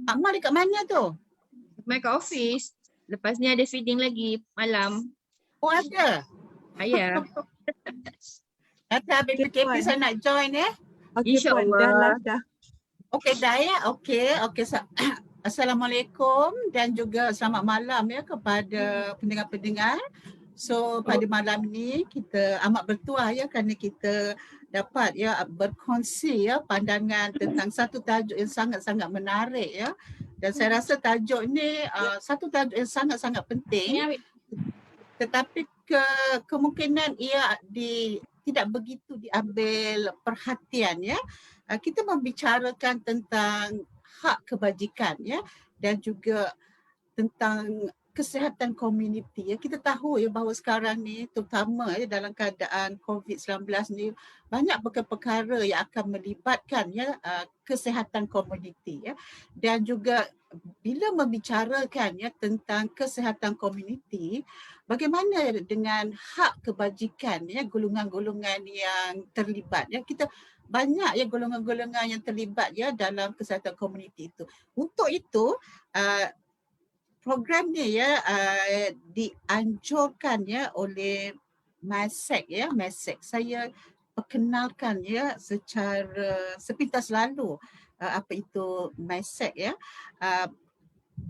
Akmal dekat mana tu? Main kat office. Lepas ni ada feeding lagi malam. Oh ada. Ayah. Nanti habis Okay, PKP Puan. saya nak join Okay, Puan. Dah InsyaAllah. live dah. Okey dah ya. Okey. Assalamualaikum dan juga selamat malam ya kepada pendengar-pendengar. So pada malam ni kita amat bertuah ya kerana kita dapat ya berkongsi ya pandangan tentang satu tajuk yang sangat-sangat menarik ya. Dan saya rasa tajuk ni satu tajuk yang sangat-sangat penting, tetapi kemungkinan ia tidak begitu diambil perhatian ya. Kita membicarakan tentang hak kebajikan ya dan juga tentang kesihatan komuniti ya. Kita tahu ya bahawa sekarang ni terutama ya dalam keadaan COVID-19 ni banyak perkara-perkara yang akan melibatkan ya kesihatan komuniti ya. Dan juga bila membicarakan ya tentang kesihatan komuniti, bagaimana dengan hak kebajikan ya golongan-golongan yang terlibat ya. Kita banyak ya golongan-golongan yang terlibat ya dalam kesihatan komuniti itu. Untuk itu program ni ya dianjurkan ya oleh MASEC ya, MASEC. Saya perkenalkan ya secara sepintas lalu apa itu MASEC ya.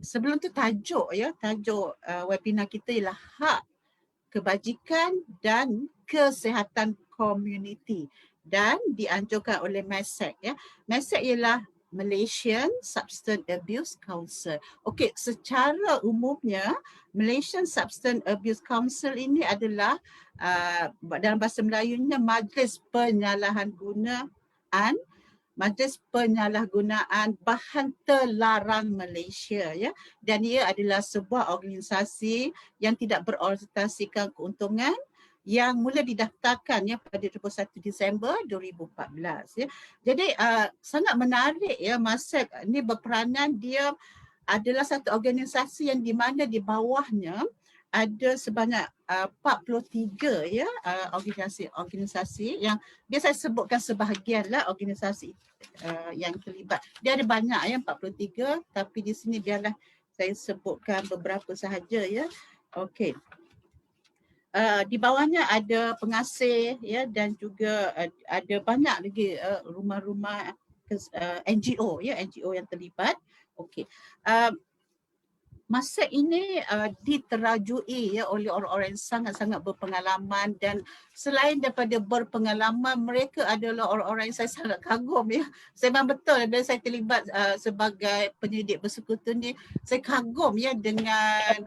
Sebelum tu tajuk webinar kita ialah hak kebajikan dan kesihatan komuniti dan dianjurkan oleh MASEC ya. MASEC ialah Malaysian Substance Abuse Council. Okey, secara umumnya Malaysian Substance Abuse Council ini adalah dalam bahasa Melayunya Majlis Penyalahgunaan Bahan Terlarang Malaysia ya, dan ia adalah sebuah organisasi yang tidak berorientasikan keuntungan yang mula didaftarkan ya pada 21 Disember 2014 ya. Jadi sangat menarik ya, MASEC ni berperanan, dia adalah satu organisasi yang di mana di bawahnya ada sebanyak 43 ya organisasi yang biasa saya sebutkan sebahagian lah organisasi yang terlibat. Dia ada banyak ya 43, tapi di sini biarlah saya sebutkan beberapa sahaja ya. Okey. Di bawahnya ada pengasih ya dan juga ada banyak lagi rumah-rumah NGO ya, NGO yang terlibat. Okey. MASEC ini diterajui ya oleh orang-orang yang sangat-sangat berpengalaman, dan selain daripada berpengalaman, mereka adalah orang-orang yang saya sangat kagum ya. Saya memang betul bila saya terlibat sebagai penyidik bersekutu ni, saya kagum ya dengan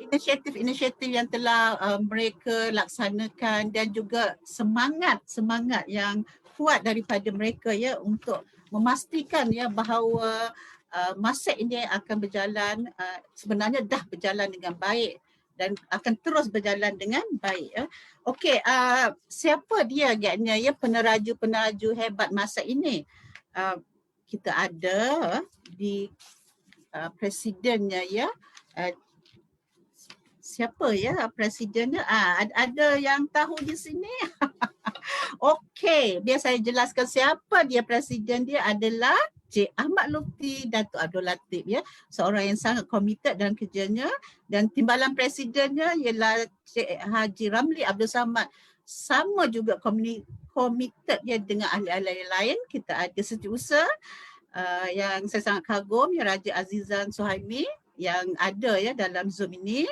inisiatif-inisiatif yang telah mereka laksanakan dan juga semangat yang kuat daripada mereka ya untuk memastikan ya bahawa MASEC ini akan berjalan, sebenarnya dah berjalan dengan baik dan akan terus berjalan dengan baik ya. Okey, siapa dia agaknya ya peneraju hebat MASEC ini? Kita ada di presidennya ya. Siapa ya presidennya? Ada yang tahu di sini? Okey, biar saya jelaskan siapa dia. Presiden dia adalah Cik Ahmad Lutfi Datuk Abdul Latif ya, seorang yang sangat komited dalam kerjanya, dan timbalan presidennya ialah Cik Haji Ramli Abdul Samad, sama juga komited ya dengan ahli-ahli lain. Kita ada setiausaha yang saya sangat kagum ya, Raja Azizan Suhaimi yang ada ya dalam Zoom ini.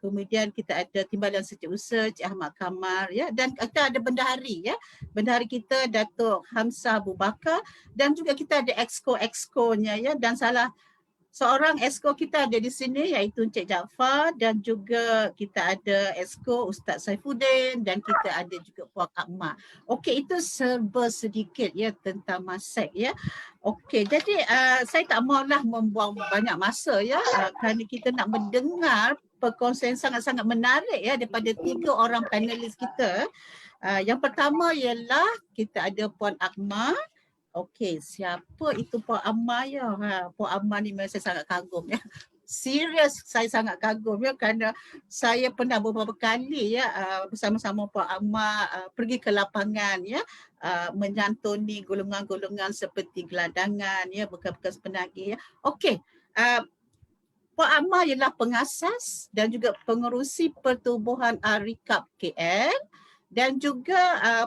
Kemudian kita ada timbalan setiausaha Cik Ahmad Kamar ya, dan kita ada bendahari ya. Bendahari kita Datuk Hamzah Abu Bakar, dan juga kita ada exco-nya ya, dan salah seorang exco kita ada di sini iaitu Encik Jaafar, dan juga kita ada exco Ustaz Saifuddin, dan kita ada juga Puan Akmal. Okey, itu serba sedikit ya tentang MASEC ya. Okey, jadi saya tak maulah membuang banyak masa ya kerana kita nak mendengar perkongsian sangat-sangat menarik ya daripada 3 orang panelis kita. Yang pertama ialah kita ada Puan Akmal. Okey, siapa itu Puan Akmal ya? Puan Akmal ni memang saya sangat kagum ya. serius saya sangat kagum ya, kerana saya pernah beberapa kali ya bersama-sama Puan Amar pergi ke lapangan ya, menyantuni golongan-golongan seperti gelandangan ya, bekas-bekas penagih ya. Okey, Puan Amar ialah pengasas dan juga pengerusi Pertubuhan RIKAP KL, dan juga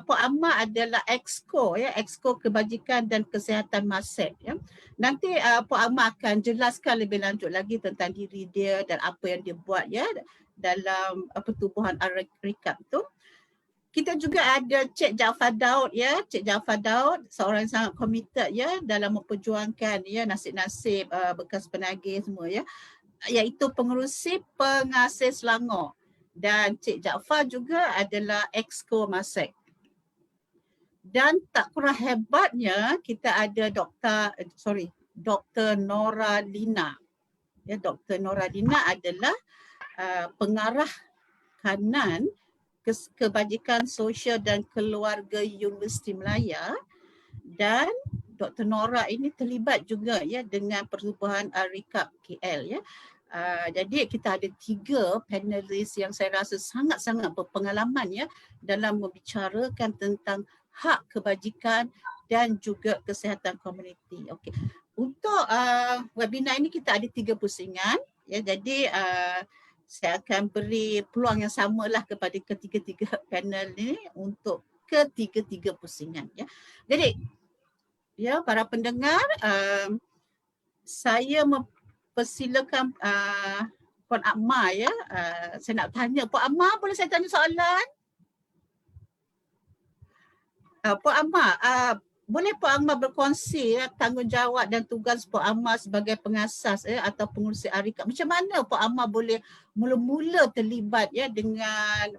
Puan Amar adalah Exco ya, Exco Kebajikan dan Kesihatan MASEP ya. Nanti Puan Amar akan jelaskan lebih lanjut lagi tentang diri dia dan apa yang dia buat ya dalam Pertubuhan RIKAP itu. Kita juga ada Cik Jaafar Daud ya, Cik Jaafar Daud seorang yang sangat committed ya dalam memperjuangkan ya nasib-nasib bekas penagih semua ya, iaitu pengerusi Pengasih Selangor. Dan Cik Jaafar juga adalah Exco MASEP. Dan tak kurang hebatnya kita ada Dr. Nora Lina. Ya, Dr. Nora Lina adalah pengarah kanan Kebajikan Sosial dan Keluarga Universiti Melaya, dan Dr. Nora ini terlibat juga ya dengan Pertubuhan RIKAP KL ya. Jadi kita ada 3 panelis yang saya rasa sangat-sangat berpengalaman ya dalam membicarakan tentang hak kebajikan dan juga kesihatan komuniti. Okey. Untuk webinar ini kita ada 3 pusingan ya. Jadi saya akan beri peluang yang samalah kepada ketiga-tiga panel ini untuk ketiga-tiga pusingan ya. Jadi ya para pendengar, saya persilakan Puan Amar ya. Saya nak tanya Puan Amar, boleh saya tanya soalan? Puan Amar, boleh Puan Amar berkongsi ya, tanggungjawab dan tugas Puan Amar sebagai pengasas ya, atau pengurusi RIKAP. Macam mana Puan Amar boleh mula-mula terlibat ya dengan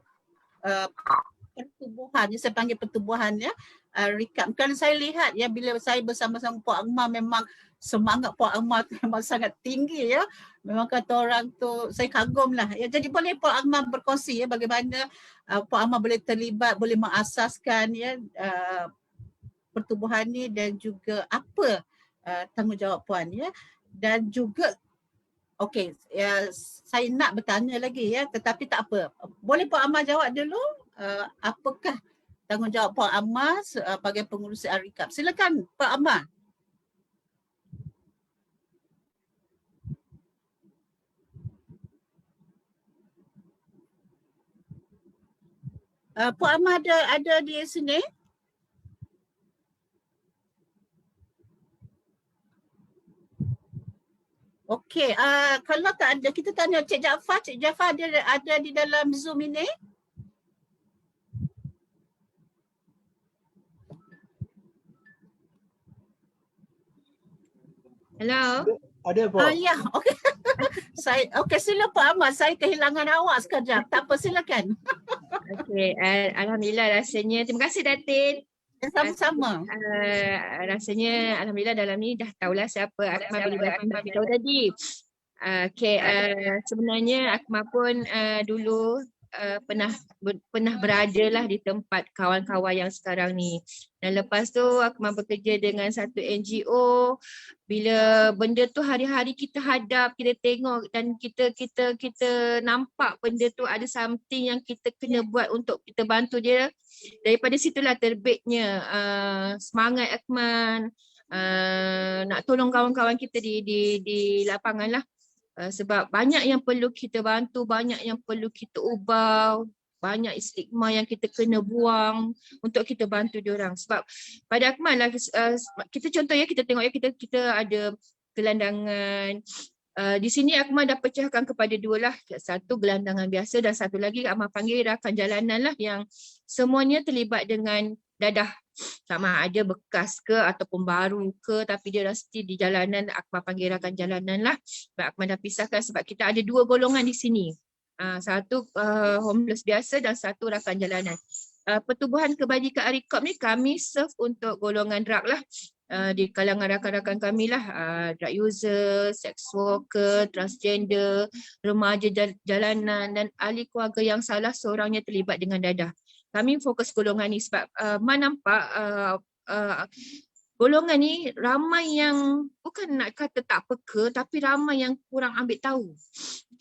pertubuhan, saya panggil pertubuhan ya, RIKAP. Kerana saya lihat ya, bila saya bersama-sama Puan Amar, memang semangat Puan Amar tu memang sangat tinggi ya. Memang kata orang tu, saya kagum lah ya. Jadi boleh Puan Amar berkongsi ya bagaimana Puan Amar boleh terlibat, boleh mengasaskan ya pertubuhan ni, dan juga apa tanggungjawab Puan ya. Dan juga okey, ya, saya nak bertanya lagi ya, tetapi tak apa. Boleh Puan Amar jawab dulu, apakah tanggungjawab Puan Amar sebagai pengurusi RIKAP? Silakan Puan Amar. Puan Amar ada di sini? Okey, kalau tak ada, kita tanya Cik Jaafar. Cik Jaafar ada di dalam Zoom ini? Hello. Ada Pak. Ya, okey. Okey, sila Puan Amar. Saya kehilangan awak sekejap. Tak apa, silakan. Okey, alhamdulillah rasanya. Terima kasih Datin. Sama-sama. Rasanya alhamdulillah dalam ni dah tahulah siapa Akmal boleh beritahu tadi. Okey, sebenarnya Akmal pun dulu pernah berada lah di tempat kawan-kawan yang sekarang ni. Dan lepas tu Akmal bekerja dengan satu NGO. Bila benda tu hari-hari kita hadap, kita tengok dan kita nampak benda tu ada something yang kita kena buat untuk kita bantu dia. Daripada situlah terbitnya semangat Akmal nak tolong kawan-kawan kita di lapangan lah. Sebab banyak yang perlu kita bantu, banyak yang perlu kita ubah, banyak stigma yang kita kena buang untuk kita bantu diorang. Sebab pada Akmal lah, kita contoh ya, kita tengok ya, kita ada gelandangan. Di sini Akmal dah pecahkan kepada 2 lah. Satu gelandangan biasa dan satu lagi Akmal panggil rakan jalanan lah, yang semuanya terlibat dengan dadah. Sama ada bekas ke ataupun baru ke, tapi dia mesti di jalanan. Akmal panggil rakan jalanan lah. Sebab Akmal dah pisahkan sebab kita ada 2 golongan di sini. Satu homeless biasa dan satu rakan jalanan. Pertubuhan Kebajikan RIKAP ni kami serve untuk golongan drug lah. Di kalangan rakan-rakan kami lah, drug user, sex worker, transgender, remaja jalanan dan ahli keluarga yang salah seorangnya terlibat dengan dadah. Kami fokus golongan ni sebab nampak golongan ni ramai yang bukan nak kata tak peka, tapi ramai yang kurang ambil tahu.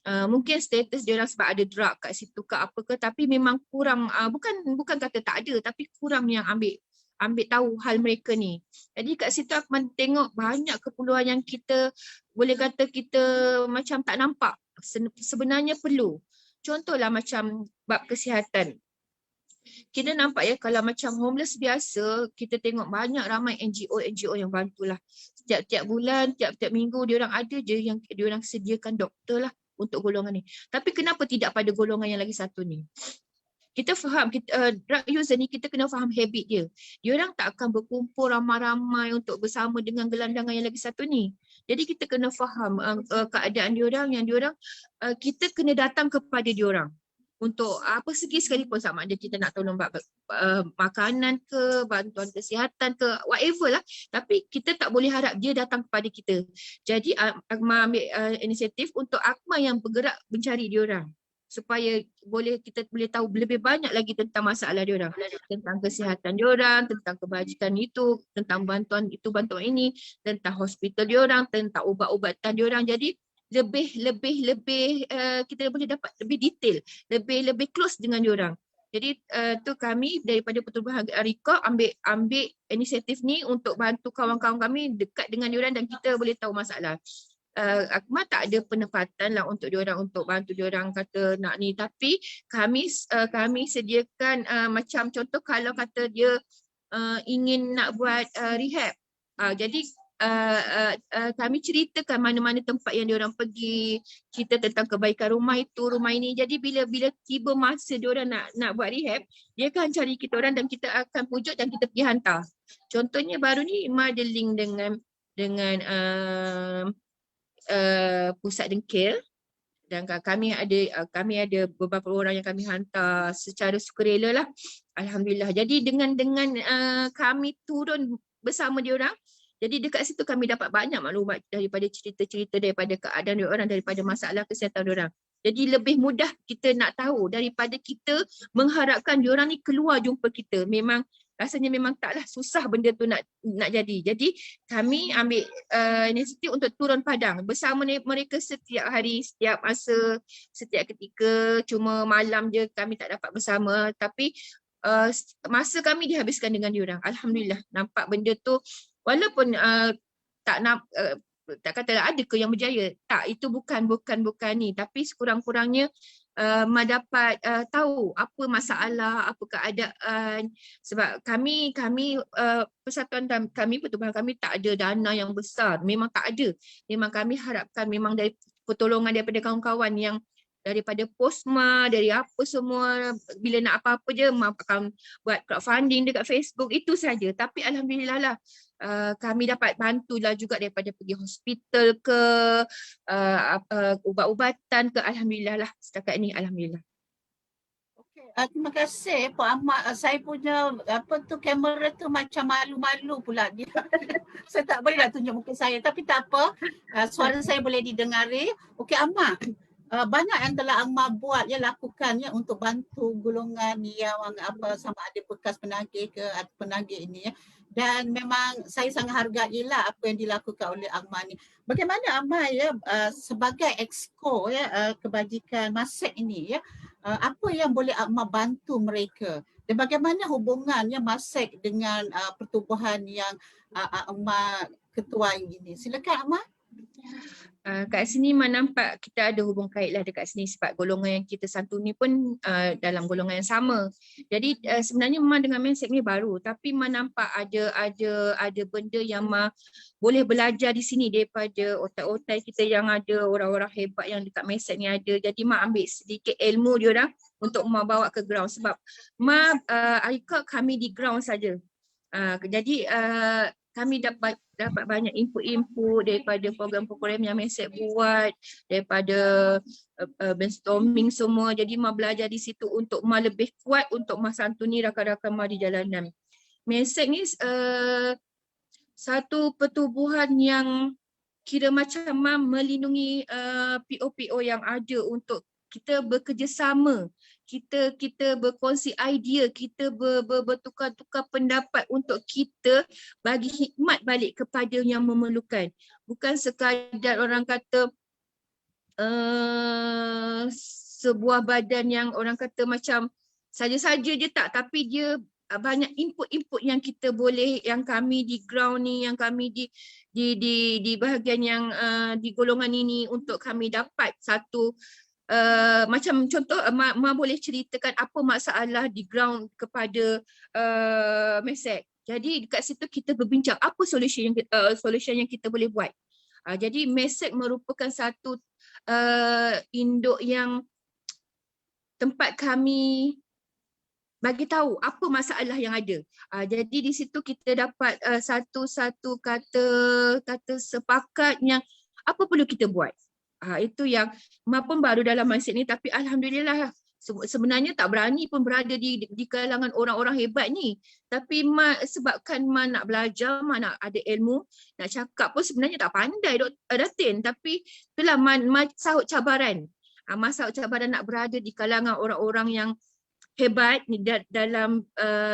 Mungkin status dia orang sebab ada drug kat situ ke apa ke, tapi memang kurang, bukan kata tak ada, tapi kurang yang ambil tahu hal mereka ni. Jadi kat situ aku tengok banyak keperluan yang kita boleh kata kita macam tak nampak, sebenarnya perlu. Contohlah macam bab kesihatan. Kita nampak ya, kalau macam homeless biasa, kita tengok banyak ramai NGO yang bantulah. Setiap bulan, tiap minggu diorang ada je yang diorang sediakan doktor lah untuk golongan ni. Tapi kenapa tidak pada golongan yang lagi satu ni? Kita faham, drug user ni kita kena faham habit dia. Diorang tak akan berkumpul ramai-ramai untuk bersama dengan gelandangan yang lagi satu ni. Jadi kita kena faham keadaan diorang yang diorang, kita kena datang kepada diorang. Untuk apa segi sekalipun, sama ada kita nak tolong makanan ke, bantuan kesihatan ke, whatever lah. Tapi kita tak boleh harap dia datang kepada kita. Jadi Akmal ambil inisiatif untuk Akmal yang bergerak mencari diorang, supaya kita boleh tahu lebih banyak lagi tentang masalah diorang, tentang kesihatan diorang, tentang kebajikan itu, tentang bantuan itu, bantuan ini, tentang hospital diorang, tentang ubat-ubatan diorang. Jadi lebih kita boleh dapat lebih detail, lebih close dengan diorang. Jadi tu kami daripada Pertubuhan Arika ambil inisiatif ni untuk bantu kawan-kawan kami dekat dengan diorang dan kita boleh tahu masalah. Akmal tak ada penempatan lah untuk diorang, untuk bantu diorang kata nak ni, tapi kami sediakan macam contoh kalau kata dia ingin nak buat rehab, jadi kami ceritakan mana-mana tempat yang diorang pergi, cerita tentang kebaikan rumah itu, rumah ini. Jadi bila tiba masa diorang nak buat rehab, dia akan cari kita orang dan kita akan pujuk dan kita pergi hantar. Contohnya baru ni Ima ada link dengan pusat dengkil, dan kami ada beberapa orang yang kami hantar secara sukarela lah, alhamdulillah. Jadi dengan kami turun bersama diorang, jadi dekat situ kami dapat banyak maklumat daripada cerita-cerita, daripada keadaan diorang, daripada masalah kesihatan diorang. Jadi lebih mudah kita nak tahu daripada kita mengharapkan diorang ni keluar jumpa kita. Rasanya memang taklah, susah benda tu nak jadi. Jadi kami ambil inisiatif untuk turun padang bersama mereka setiap hari, setiap masa, setiap ketika. Cuma malam je kami tak dapat bersama, tapi masa kami dihabiskan dengan diorang. Alhamdulillah, nampak benda tu walaupun tak katalah ada ke yang berjaya. Tak, itu bukan ni, tapi sekurang-kurangnya dapat tahu apa masalah, apa keadaan. Sebab kami persatuan kami, pertubuhan kami tak ada dana yang besar, memang tak ada. Memang kami harapkan memang dari pertolongan daripada kawan-kawan yang daripada Posma, dari apa semua, bila nak apa-apa je akan buat crowdfunding dekat Facebook, itu saja. Tapi alhamdulillah lah, kami dapat bantulah juga daripada pergi hospital ke, ubat-ubatan ke, alhamdulillah lah setakat ni, alhamdulillah. Terima kasih Pak Ahmad. Saya punya kamera tu macam malu-malu pula dia. Saya tak boleh nak tunjuk muka saya, tapi tak apa. Suara saya boleh didengari. Okey Ahmad, banyak yang telah Ahmad buat lakukan untuk bantu golongan yang sama ada bekas penagih ke atau penagih ini dan memang saya sangat hargailah apa yang dilakukan oleh Ahmad ni. Bagaimana Ahmad sebagai exco kebajikan MASEC ini apa yang boleh Ahmad bantu mereka dan bagaimana hubungannya MASEC dengan pertubuhan yang Ahmad ketuai ini? Silakan Ahmad. Kat sini nampak kita ada hubung kait lah dekat sini sebab golongan yang kita santuni pun dalam golongan yang sama. Jadi sebenarnya memang dengan MASEC ni baru, tapi nampak ada benda yang boleh belajar di sini daripada otak-otak kita yang ada, orang-orang hebat yang dekat MASEC ni ada. Jadi ambil sedikit ilmu diorang untuk bawa ke ground sebab Arika kami di ground saja. Jadi kami dapat banyak input daripada program-program yang MASEC buat, daripada brainstorming semua. Jadi belajar di situ untuk lebih kuat untuk santuni rakan-rakan di jalanan. MASEC ni satu pertubuhan yang kira macam melindungi PO-PO yang ada untuk kita bekerjasama kita berkongsi idea, kita bertukar-tukar pendapat untuk kita bagi hikmat balik kepada yang memerlukan. Bukan sekadar orang kata sebuah badan yang orang kata macam saja-saja je tak, tapi dia banyak input-input yang kita boleh, yang kami di ground ni, yang kami di bahagian yang di golongan ini untuk kami dapat satu macam contoh Ma boleh ceritakan apa masalah di ground kepada Mesek. Jadi dekat situ kita berbincang apa solution yang kita boleh buat. Jadi Mesek merupakan satu induk yang tempat kami bagi tahu apa masalah yang ada. Jadi di situ kita dapat satu-satu kata sepakat yang apa perlu kita buat. Itu yang Ma pun baru dalam mindset ni, tapi alhamdulillah sebenarnya tak berani pun berada di kalangan orang-orang hebat ni. Tapi sebabkan Ma nak belajar, Ma nak ada ilmu, nak cakap pun sebenarnya tak pandai Datin, tapi itulah Ma sahut cabaran. Ma sahut cabaran nak berada di kalangan orang-orang yang hebat ni dalam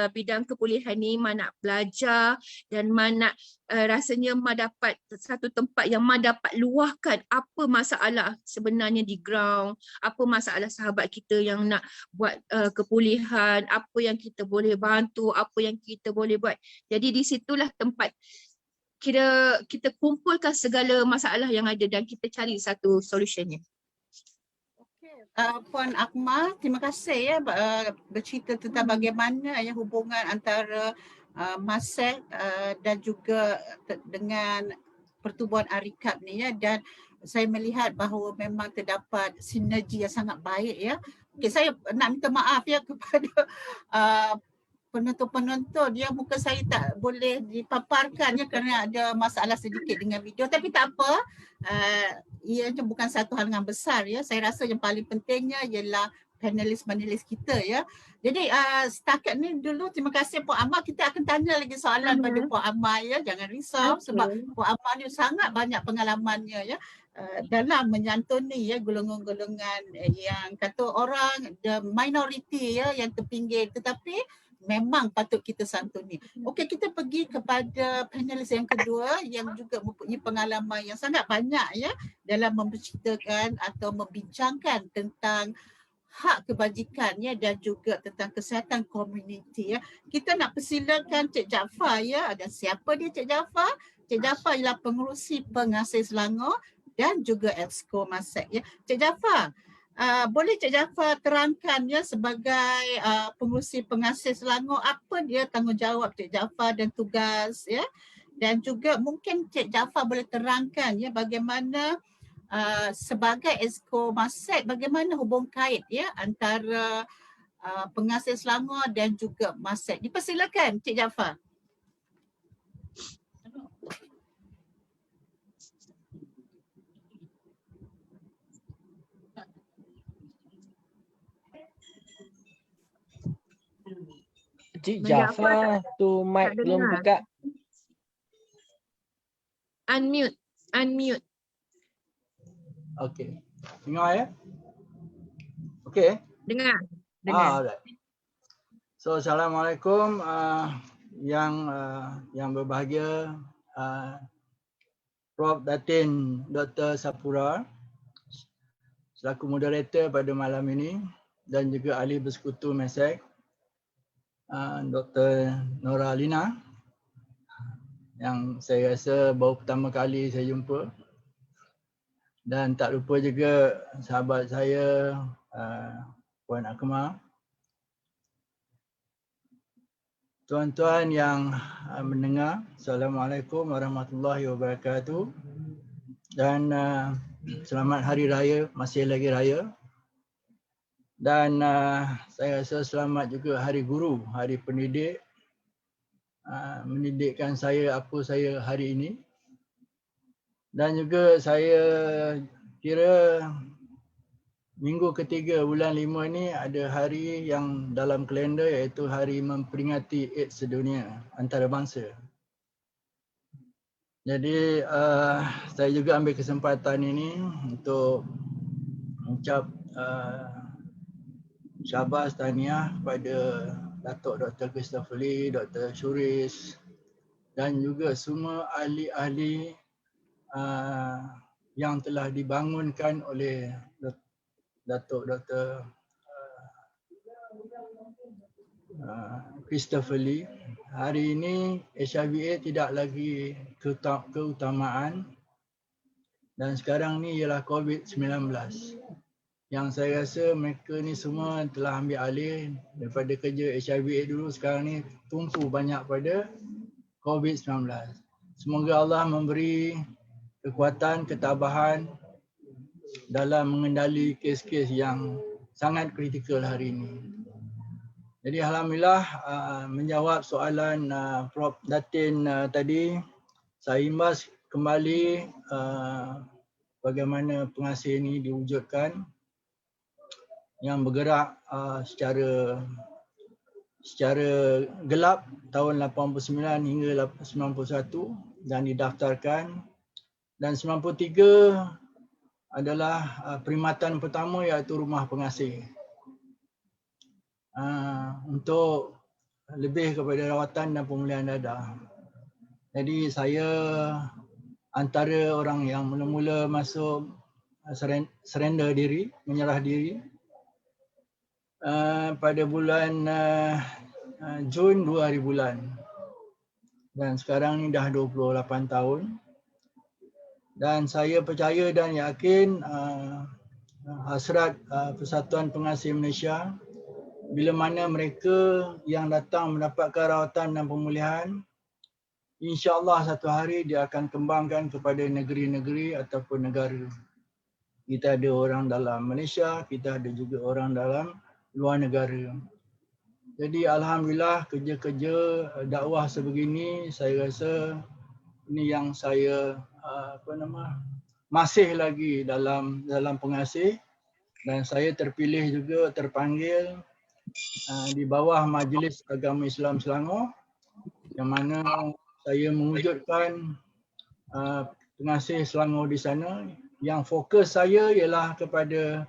bidang kepulihan ni. Ma nak belajar dan Ma nak rasanya Ma dapat satu tempat yang Ma dapat luahkan apa masalah sebenarnya di ground, apa masalah sahabat kita yang nak buat kepulihan, apa yang kita boleh bantu, apa yang kita boleh buat. Jadi di situlah tempat kita kumpulkan segala masalah yang ada dan kita cari satu solutionnya. Puan Akmal, terima kasih ya bercerita tentang bagaimana ya hubungan antara Mesek dan juga dengan Pertubuhan Arikab ni ya, dan saya melihat bahawa memang terdapat sinergi yang sangat baik ya. Okay, saya nak minta maaf ya kepada penonton-penonton ya, muka saya tak boleh dipaparkan ya kerana ada masalah sedikit dengan video, tapi tak apa. Ianya bukan satu hal yang besar ya. Saya rasa yang paling pentingnya ialah panelis-panelis kita ya. Jadi setakat ni dulu, terima kasih Puan Amal. Kita akan tanya lagi soalan pada Puan Amal ya. Jangan risau sebab Puan Amal ni sangat banyak pengalamannya ya dalam menyantuni ya golongan-golongan yang kata orang the minority ya, yang terpinggir, tetapi memang patut kita santuni. Okey, kita pergi kepada panelis yang kedua yang juga mempunyai pengalaman yang sangat banyak ya dalam memberceritakan atau membincangkan tentang hak kebajikan ya dan juga tentang kesihatan komuniti ya. Kita nak persilakan Cik Jaafar ya. Dan siapa dia Cik Jaafar? Cik Jaafar ialah pengerusi Pengasih Selangor dan juga Exco Mesek ya. Cik Jaafar, boleh Cik Jaafar terangkan ya sebagai pengerusi Pengasih Selangor, apa dia tanggungjawab Cik Jaafar dan tugas ya, dan juga mungkin Cik Jaafar boleh terangkan ya bagaimana sebagai Exco Mesek, bagaimana hubung kait ya antara Pengasih Selangor dan juga Mesek. Dipersilakan Cik Jaafar. Cik Jaafar tu mic belum buka. Unmute. Okey. Dengar ya? Okey. Dengar. Alright. So assalamualaikum yang berbahagia, Prof Datin Dr. Sapura selaku moderator pada malam ini, dan juga ahli bersekutu Mesek Dr. Nora Lina yang saya rasa baru pertama kali saya jumpa, dan tak lupa juga sahabat saya Puan Akmal. Tuan-tuan yang mendengar, Assalamualaikum warahmatullahi wabarakatuh, dan selamat Hari Raya, masih lagi raya. Dan saya rasa selamat juga Hari Guru, Hari Pendidik, mendidikkan saya apa saya hari ini. Dan juga saya kira minggu ketiga bulan 5 ni ada hari yang dalam kalender, iaitu hari memperingati AIDS sedunia antarabangsa. Jadi saya juga ambil kesempatan ini untuk mengucap syabas tahniah kepada Datuk Dr. Christopher Lee, Dr. Shuris dan juga semua ahli-ahli yang telah dibangunkan oleh Datuk Dr. Christopher Lee. Hari ini HIV/AIDS tidak lagi keutamaan dan sekarang ni ialah COVID-19. Yang saya rasa mereka ni semua telah ambil alih daripada kerja HIV/AIDS dulu, sekarang ni tumpu banyak pada COVID-19. Semoga Allah memberi kekuatan, ketabahan dalam mengendali kes-kes yang sangat kritikal hari ini. Jadi alhamdulillah menjawab soalan Prof Datin tadi, saya imbas kembali bagaimana pengasih ini diwujudkan yang bergerak secara gelap tahun 89 hingga 91 dan didaftarkan, dan 93 adalah perkhidmatan pertama iaitu rumah pengasih untuk lebih kepada rawatan dan pemulihan dadah. Jadi saya antara orang yang mula-mula masuk surrender diri, menyerah diri pada bulan Jun 2000 bulan. Dan sekarang ni dah 28 tahun. Dan saya percaya dan yakin hasrat Persatuan Pengasih Malaysia, bila mana mereka yang datang mendapatkan rawatan dan pemulihan, insya-Allah satu hari dia akan kembangkan kepada negeri-negeri ataupun negara. Kita ada orang dalam Malaysia, kita ada juga orang dalam luar negara. Jadi alhamdulillah kerja-kerja dakwah sebegini, saya rasa ini yang saya masih lagi dalam pengasih, dan saya terpilih juga, terpanggil di bawah Majlis Agama Islam Selangor, yang mana saya mewujudkan pengasih Selangor di sana. Yang fokus saya ialah kepada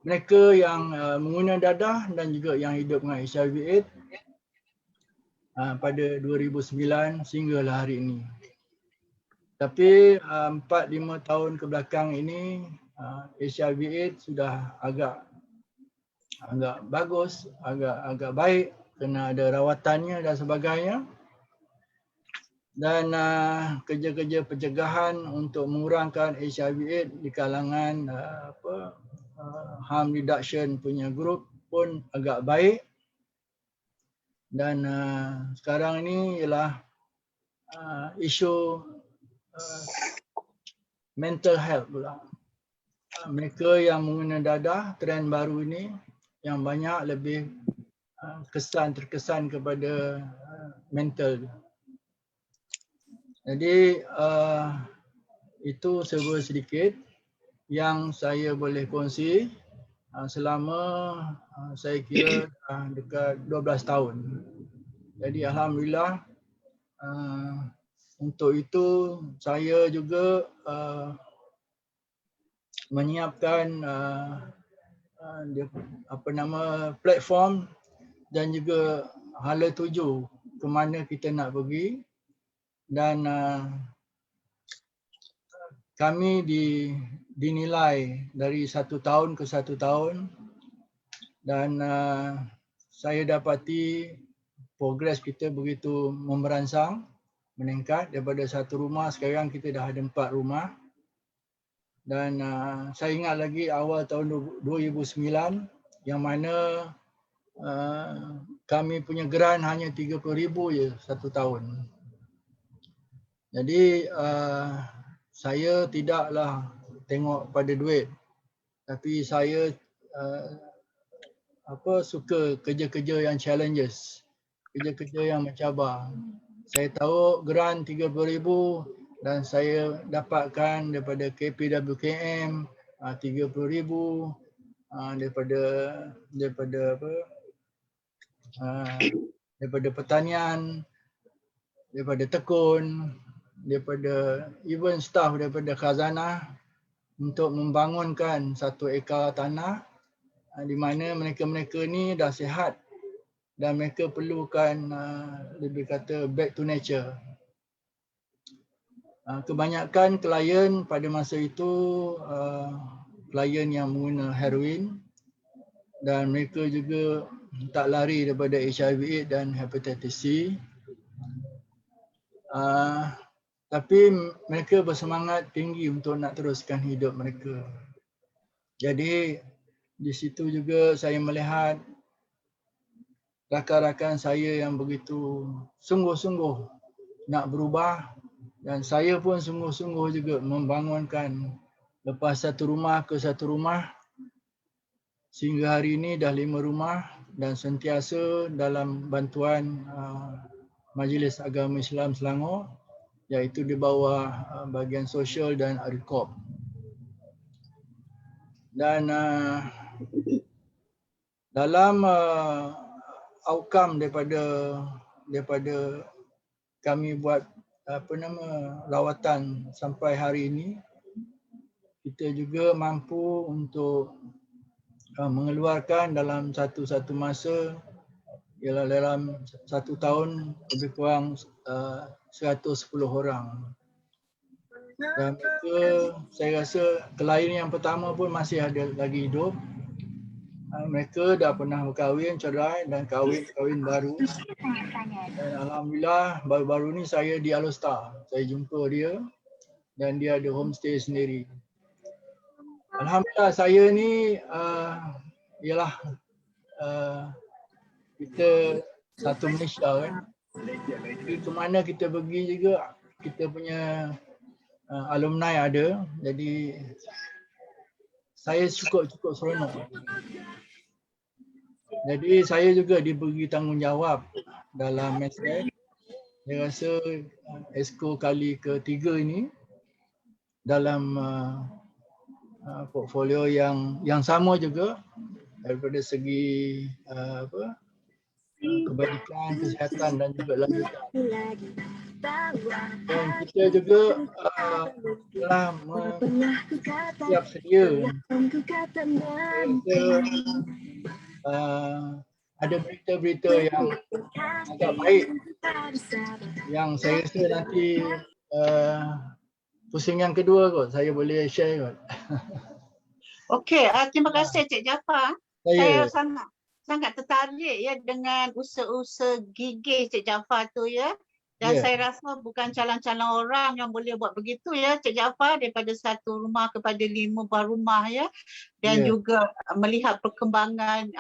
mereka yang mengguna dadah dan juga yang hidup dengan HIV/AIDS pada 2009 sehinggalah hari ini. Tapi 4-5 tahun ke belakang ini HIV/AIDS sudah agak bagus, agak baik kerana ada rawatannya dan sebagainya. Dan kerja-kerja pencegahan untuk mengurangkan HIV/AIDS di kalangan harm reduction punya grup pun agak baik. Dan sekarang ini ialah isu mental health pula. Mereka yang mengguna dadah, trend baru ini yang banyak lebih terkesan kepada mental. Jadi itu serba sedikit yang saya boleh kongsi selama saya kira dekat 12 tahun. Jadi alhamdulillah untuk itu saya juga menyiapkan platform dan juga hala tuju ke mana kita nak pergi. Dan kami dinilai dari 1 tahun ke 1 tahun, dan saya dapati progres kita begitu memberansang, meningkat daripada 1 rumah, sekarang kita dah ada 4 rumah. Dan saya ingat lagi awal tahun 2009 yang mana kami punya geran hanya 30,000 je 1 tahun. Jadi saya tidaklah tengok pada duit, tapi saya suka kerja-kerja yang challenges, kerja-kerja yang mencabar. Saya tahu geran 30,000 dan saya dapatkan daripada KPWKM 30,000, daripada pertanian, daripada tekun, daripada even staff daripada khazanah untuk membangunkan 1 ekar tanah di mana mereka-mereka ni dah sihat dan mereka perlukan lebih kata back to nature. Kebanyakan klien pada masa itu klien yang mengguna heroin dan mereka juga tak lari daripada HIV/AIDS dan hepatitis C. Tapi mereka bersemangat tinggi untuk nak teruskan hidup mereka. Jadi di situ juga saya melihat rakan-rakan saya yang begitu sungguh-sungguh nak berubah dan saya pun sungguh-sungguh juga membangunkan lepas satu rumah ke satu rumah sehingga hari ini dah 5 rumah dan sentiasa dalam bantuan Majlis Agama Islam Selangor iaitu di bawah bahagian sosial dan ARIKOP. Dan dalam outcome daripada kami buat rawatan sampai hari ini, kita juga mampu untuk mengeluarkan dalam satu masa ialah dalam 1 tahun lebih kurang 110 orang. Dan mereka, saya rasa klien yang pertama pun masih ada lagi hidup. Mereka dah pernah berkahwin, cerai dan kahwin baru. Dan alhamdulillah baru-baru ni saya di Alostar. Saya jumpa dia dan dia ada homestay sendiri. Alhamdulillah saya ni ialah kita satu Malaysia kan. Jadi ke mana kita pergi juga kita punya alumni ada. Jadi saya cukup seronok. Jadi saya juga diberi tanggungjawab dalam MSF. Saya rasa EXCO kali ke-3 ini dalam portfolio yang sama juga daripada segi kebajikan, kesihatan dan juga lanjutan. Dan kita juga telah siap sedia ada berita-berita yang agak baik yang saya rasa nanti pusingan kedua kot saya boleh share kot. Okey, terima kasih Cik Jaafar. Saya sangat tertarik ya dengan usaha-usaha gigih Cik Jaafar tu ya. Dan saya rasa bukan calon-calon orang yang boleh buat begitu ya Cik Jaafar, daripada satu rumah kepada 5 buah rumah ya. Dan juga melihat perkembangan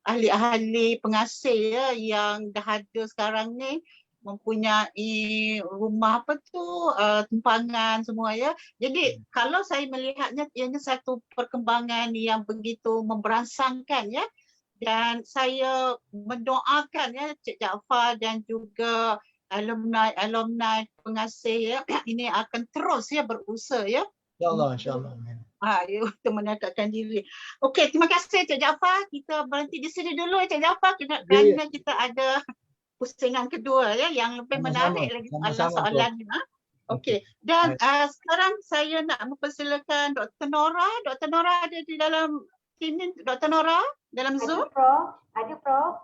ahli-ahli pengasih ya yang dah ada sekarang ni, mempunyai rumah tumpangan semua ya. Jadi kalau saya melihatnya ianya satu perkembangan yang begitu memberangsangkan ya. Dan saya mendoakan ya Cik Jaafar dan juga alumni pengasih ya ini akan terus ya berusaha ya. InsyaAllah. Untuk meningkatkan diri. Okey, terima kasih Cik Jaafar. Kita berhenti di sini dulu Cik Jaafar kerana kita ada pusingan kedua ya yang lebih menarik lagi soalan-soalannya. Okey. Dan sekarang saya nak mempersilakan Dr. Nora. Dr. Nora ada di dalam sini, Dr. Nora dalam Zoom? Ada Prof.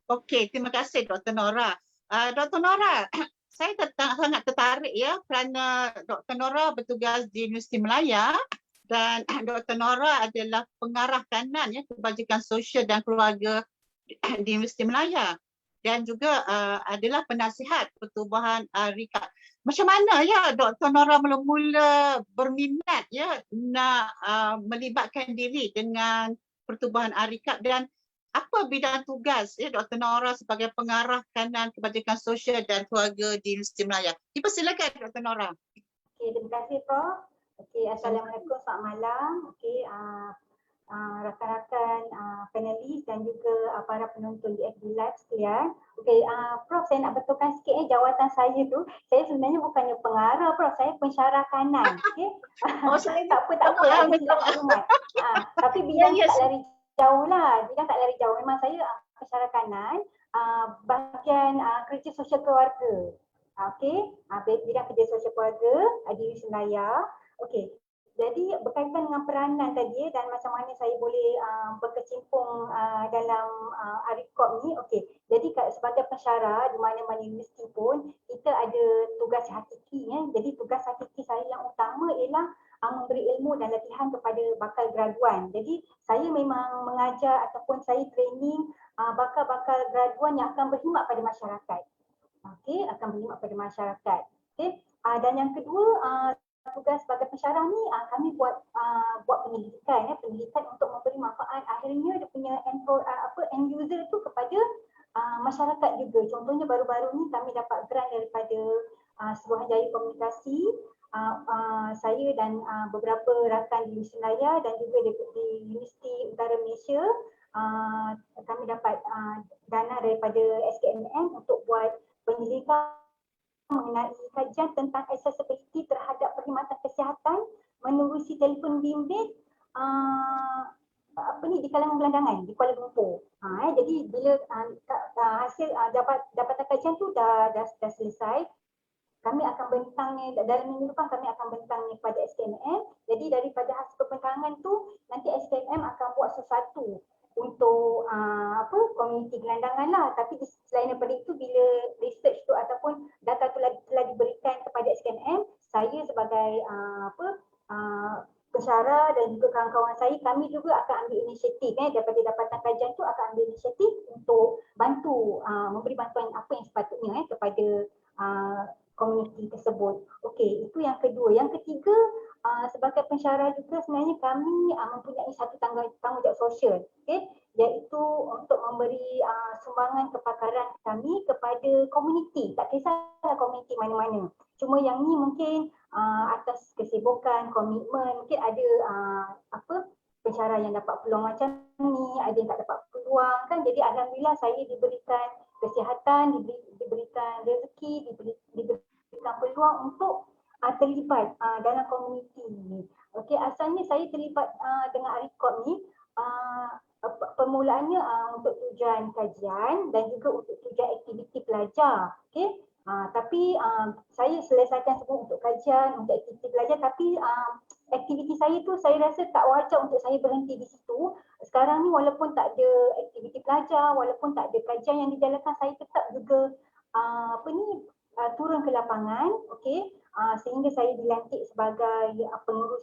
Okey, terima kasih Dr. Nora. Dr. Nora, saya sangat tertarik ya kerana Dr. Nora bertugas di Universiti Malaya dan Dr. Nora adalah pengarah kanan ya kebajikan sosial dan keluarga di Universiti Malaya dan juga adalah penasihat pertubuhan RIKAP. Macam mana ya Dr. Nora mula-mula berminat ya nak melibatkan diri dengan pertubuhan RIKAP dan apa bidang tugas ya Dr. Nora sebagai pengarah kanan kebajikan sosial dan keluarga di Universiti Malaya? Dipersilakan Dr. Nora. Okey, terima kasih Prof. Okey, Assalamualaikum, selamat malam. Okey, rakan-rakan panelis dan juga para penonton di FB Live sekalian. Okey, Prof, saya nak betulkan sikit jawatan saya tu. Saya sebenarnya bukannya pengarah Prof, saya pensyarah kanan. Okey. Saya tak apa lah, silap maklumat. Tapi bidang tak lari jauh lah. Bidang tak lari jauh. Memang saya pensyarah kanan, bahagian kerja sosial keluarga. Okey, bidang kerja sosial keluarga di Universiti Malaya. Okey. Jadi berkaitan dengan peranan tadi dan macam mana saya boleh berkecimpung dalam ARIKOP ni. Okey. Jadi sebagai pensyarah di mana-mana universiti pun kita ada tugas hakiki ya. Jadi tugas hakiki saya yang utama ialah memberi ilmu dan latihan kepada bakal graduan. Jadi saya memang mengajar ataupun saya training bakal-bakal graduan yang akan berkhidmat pada masyarakat. Okey, akan berkhidmat pada masyarakat. Okey. Dan yang kedua tugas sebagai pensyarah ni kami buat penyelidikan penyelidikan untuk memberi manfaat akhirnya dia punya end user tu kepada masyarakat juga. Contohnya baru-baru ni kami dapat grant daripada Suruhanjaya Komunikasi, saya dan beberapa rakan di Universiti Malaya dan juga di Universiti Utara Malaysia, kami dapat dana daripada SKMM untuk buat penyelidikan mengenai kajian tentang accessibility terhadap perkhidmatan kesihatan menerusi telefon bimbit di kalangan gelandangan di Kuala Lumpur. Jadi bila hasil dapatan kajian tu dah selesai, kami akan bentangnya dalam minggu depan, kami akan bentangnya kepada SKMM. Jadi daripada hasil pembentangan tu nanti SKMM akan buat sesuatu untuk komuniti gelandangan lah. Tapi selain daripada itu, bila research tu ataupun data tu telah diberikan kepada SKMM, saya sebagai pensyarah dan juga kawan-kawan saya, kami juga akan ambil inisiatif daripada dapatan kajian tu akan ambil inisiatif untuk bantu memberi bantuan apa yang sepatutnya kepada komuniti tersebut. Okey, itu yang kedua. Yang ketiga, sebagai pensyarah juga sebenarnya kami mempunyai satu tanggungjawab sosial, iaitu untuk memberi sumbangan kepakaran kami kepada komuniti. Tak kisahlah komuniti mana-mana. Cuma yang ni mungkin atas kesibukan, komitmen, mungkin ada pensyarah yang dapat peluang macam ni, ada yang tak dapat peluang kan. Jadi alhamdulillah saya diberikan kesihatan, diberikan rezeki, diberikan peluang untuk terlibat dalam komuniti ni. Okey, asalnya saya terlibat dengan ARIKOP ni permulaannya untuk tujuan kajian dan juga untuk tujuan aktiviti pelajar. Okey. Tapi saya selesaikan semua untuk kajian, untuk aktiviti pelajar, tapi aktiviti saya tu saya rasa tak wajar untuk saya berhenti di situ. Sekarang ni walaupun tak ada aktiviti pelajar, walaupun tak ada kajian yang dijalankan, saya tetap juga turun ke lapangan, okey. Sehingga saya dilantik sebagai pengurus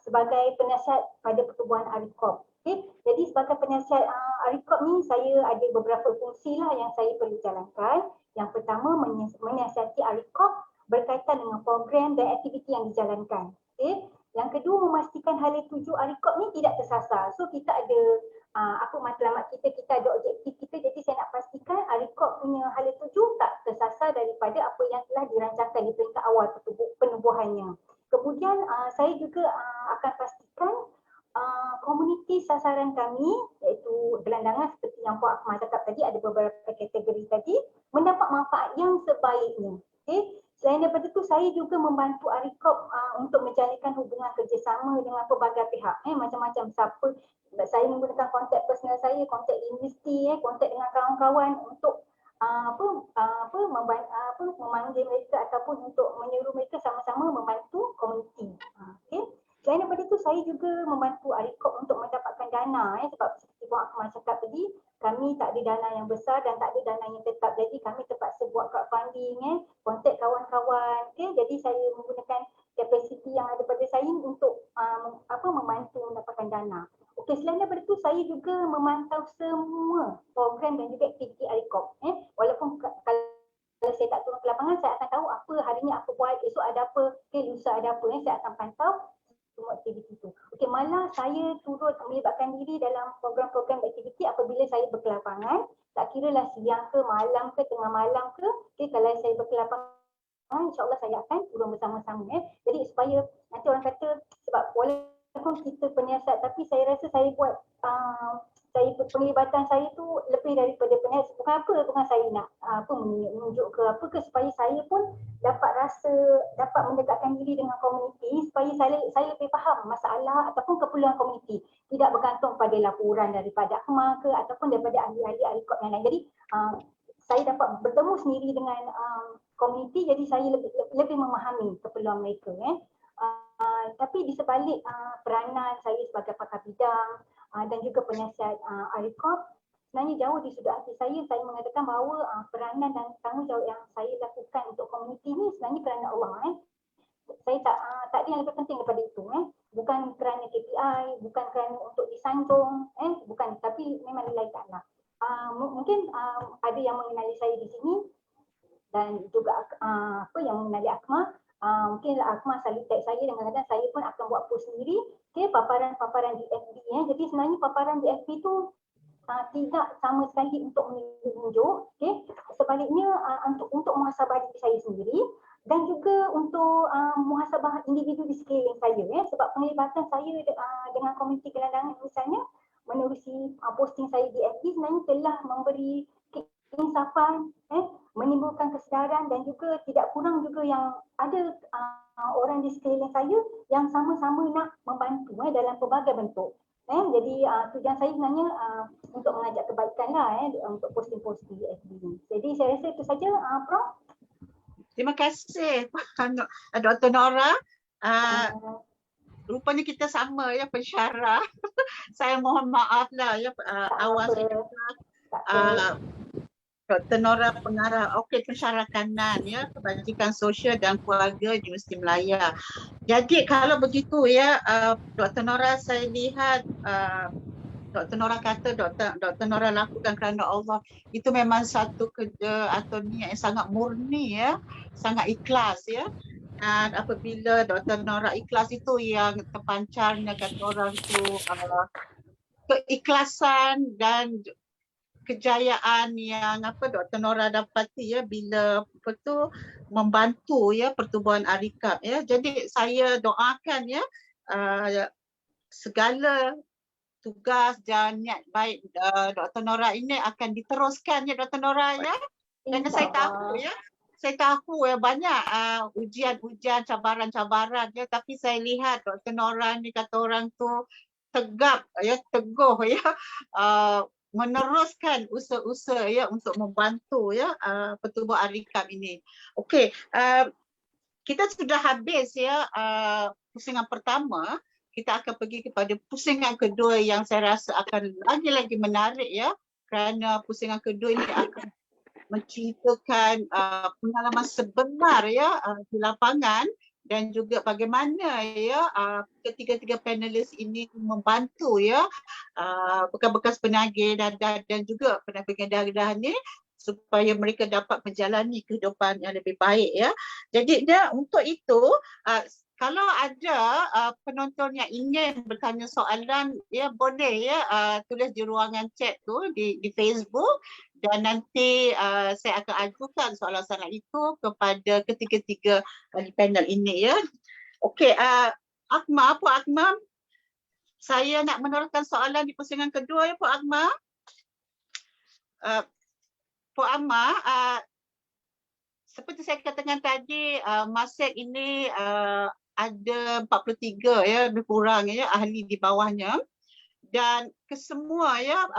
sebagai penasihat pada pertubuhan ARIKOP. Okay. Jadi sebagai penasihat ARIKOP ni saya ada beberapa fungsi lah yang saya perlu jalankan. Yang pertama menyiasati ARIKOP berkaitan dengan program dan aktiviti yang dijalankan. Okay. Yang kedua memastikan hala tuju ARIKOP ni tidak tersasar. So kita ada matlamat kita ada objektif kita. Jadi saya nak pastikan ARIKOP punya hala tuju tak tersasar daripada apa yang telah dirancangkan di peringkat awal penubuhannya. Kemudian saya juga akan pastikan komuniti sasaran kami iaitu gelandangan seperti yang Puan Akmal cakap tadi, ada beberapa kategori tadi, mendapat manfaat yang sebaiknya. Okay. Selain daripada itu, saya juga membantu ARIKOP untuk menjalinkan hubungan kerjasama dengan pelbagai pihak. Macam-macam siapa, saya menggunakan kontak personal saya, kontak universiti, kontak dengan kawan-kawan untuk memanggil mereka ataupun untuk menyuruh mereka sama-sama membantu komuniti. Okay. Selain daripada itu, saya juga membantu ARIKOP untuk mendapatkan dana sebab seperti Puan Akmal cakap tadi, kami tak ada dana yang besar dan tak ada dana yang tetap. Jadi kami terpaksa buat crowdfunding, kontak kawan-kawan. Okay. Jadi saya menggunakan kapasiti yang ada pada saya untuk membantu mendapatkan dana. Okey, selain daripada itu, saya juga memantau semua program dan juga aktiviti ARIKOP. Walaupun kalau saya tak turun ke lapangan, saya akan tahu apa hari ni apa buat, esok ada apa, lusa ada apa. Saya akan pantau semua aktiviti itu. Okey, malah saya turut melibatkan diri dalam program-program aktiviti apabila saya berkelapangan. Tak kira lah siang ke, malam ke, tengah malam ke. Okey, kalau saya berkelapangan, insyaAllah saya akan turun bersama-sama. Jadi supaya nanti orang kata, sebab walaupun kita penyiasat, tapi saya rasa saya buat penglibatan saya tu lebih daripada penyiasat. Bukan saya nak menunjuk ke apa ke, supaya saya pun dapat mendekatkan diri dengan komuniti, supaya saya lebih faham masalah ataupun keperluan komuniti, tidak bergantung pada laporan daripada Akmal ke ataupun daripada ahli-ahli ARIKOP yang lain. Jadi saya dapat bertemu sendiri dengan komuniti, jadi saya lebih memahami keperluan mereka. Tapi di sebalik peranan saya sebagai pakar bidang dan juga penasihat ARICOP, sebenarnya jauh di sudut hati saya mengatakan bahawa peranan dan tanggungjawab yang saya lakukan untuk komuniti ni sebenarnya kerana Allah. Saya tak ada yang lebih penting daripada itu. Bukan kerana KPI, bukan kerana untuk disanjung, bukan, tapi memang lillahi ta'ala. Mungkin ada yang mengenali saya di sini dan juga apa yang mengenali Akmal. Mungkin Akmal selalu tag saya dan kadang-kadang saya pun akan buat post sendiri, paparan-paparan di FB. Jadi sebenarnya paparan di FB tu tidak sama sekali untuk menunjuk, sebaliknya untuk muhasabah diri saya sendiri dan juga untuk muhasabah individu di sekeliling saya, sebab penglibatan saya dengan komuniti gelandangan misalnya menerusi posting saya di FB sebenarnya telah memberi keinsafan, menimbulkan kesedaran dan juga tidak kurang juga yang ada orang di sekeliling saya yang sama-sama nak membantu dalam pelbagai bentuk. Jadi tujuan saya sebenarnya untuk mengajak kebaikan lah untuk posting-posting di FB ni. Jadi saya rasa itu saja Prof. Terima kasih Dr. Nora. Rupanya kita sama ya pensyarah. Saya mohon maaf lah ya awal saya Dr. Nora pengarah pensyarah kanan ya kebajikan sosial dan keluarga di Universiti Melaya. Jadi kalau begitu ya Dr. Nora, saya lihat Dr. Nora kata Dr. Nora lakukan kerana Allah, itu memang satu kerja atau niat yang sangat murni ya, sangat ikhlas ya. Dan apabila Dr. Nora ikhlas itu yang terpancarnya kata orang tu keikhlasan dan kejayaan yang Dr. Nora dapati ya bila membantu ya pertubuhan ARICAP ya. Jadi saya doakan ya segala tugas dan niat baik Dr. Nora ini akan diteruskan ya Dr. Nora ya. Dan saya tahu ya banyak ujian-ujian, cabaran-cabaran ya, tapi saya lihat Dr. Nora ni kata orang tu tegap ya, teguh ya, meneruskan usaha-usaha ya untuk membantu ya pertubuhan ARICAP ini. Okey, kita sudah habis ya pusingan pertama. Kita akan pergi kepada pusingan kedua yang saya rasa akan lagi-lagi menarik ya, kerana pusingan kedua ini akan menceritakan pengalaman sebenar ya di lapangan dan juga bagaimana ya ketiga-tiga panelis ini membantu ya bekas-bekas penagih dadah dan juga penagih dadah ni supaya mereka dapat menjalani kehidupan yang lebih baik ya. Jadi untuk itu kalau ada penonton yang ingin bertanya soalan ya boleh ya tulis di ruangan chat tu di Facebook dan nanti saya akan ajukan soalan-soalan itu kepada ketiga-tiga panel ini ya. Okey, Akmal, Puan Akmal, saya nak meneruskan soalan di pusingan kedua ya Puan Akmal. Puan Akmal, seperti saya katakan tadi, MASEC ini ada 43 ya, lebih kurang ya ahli di bawahnya. Dan kesemua ya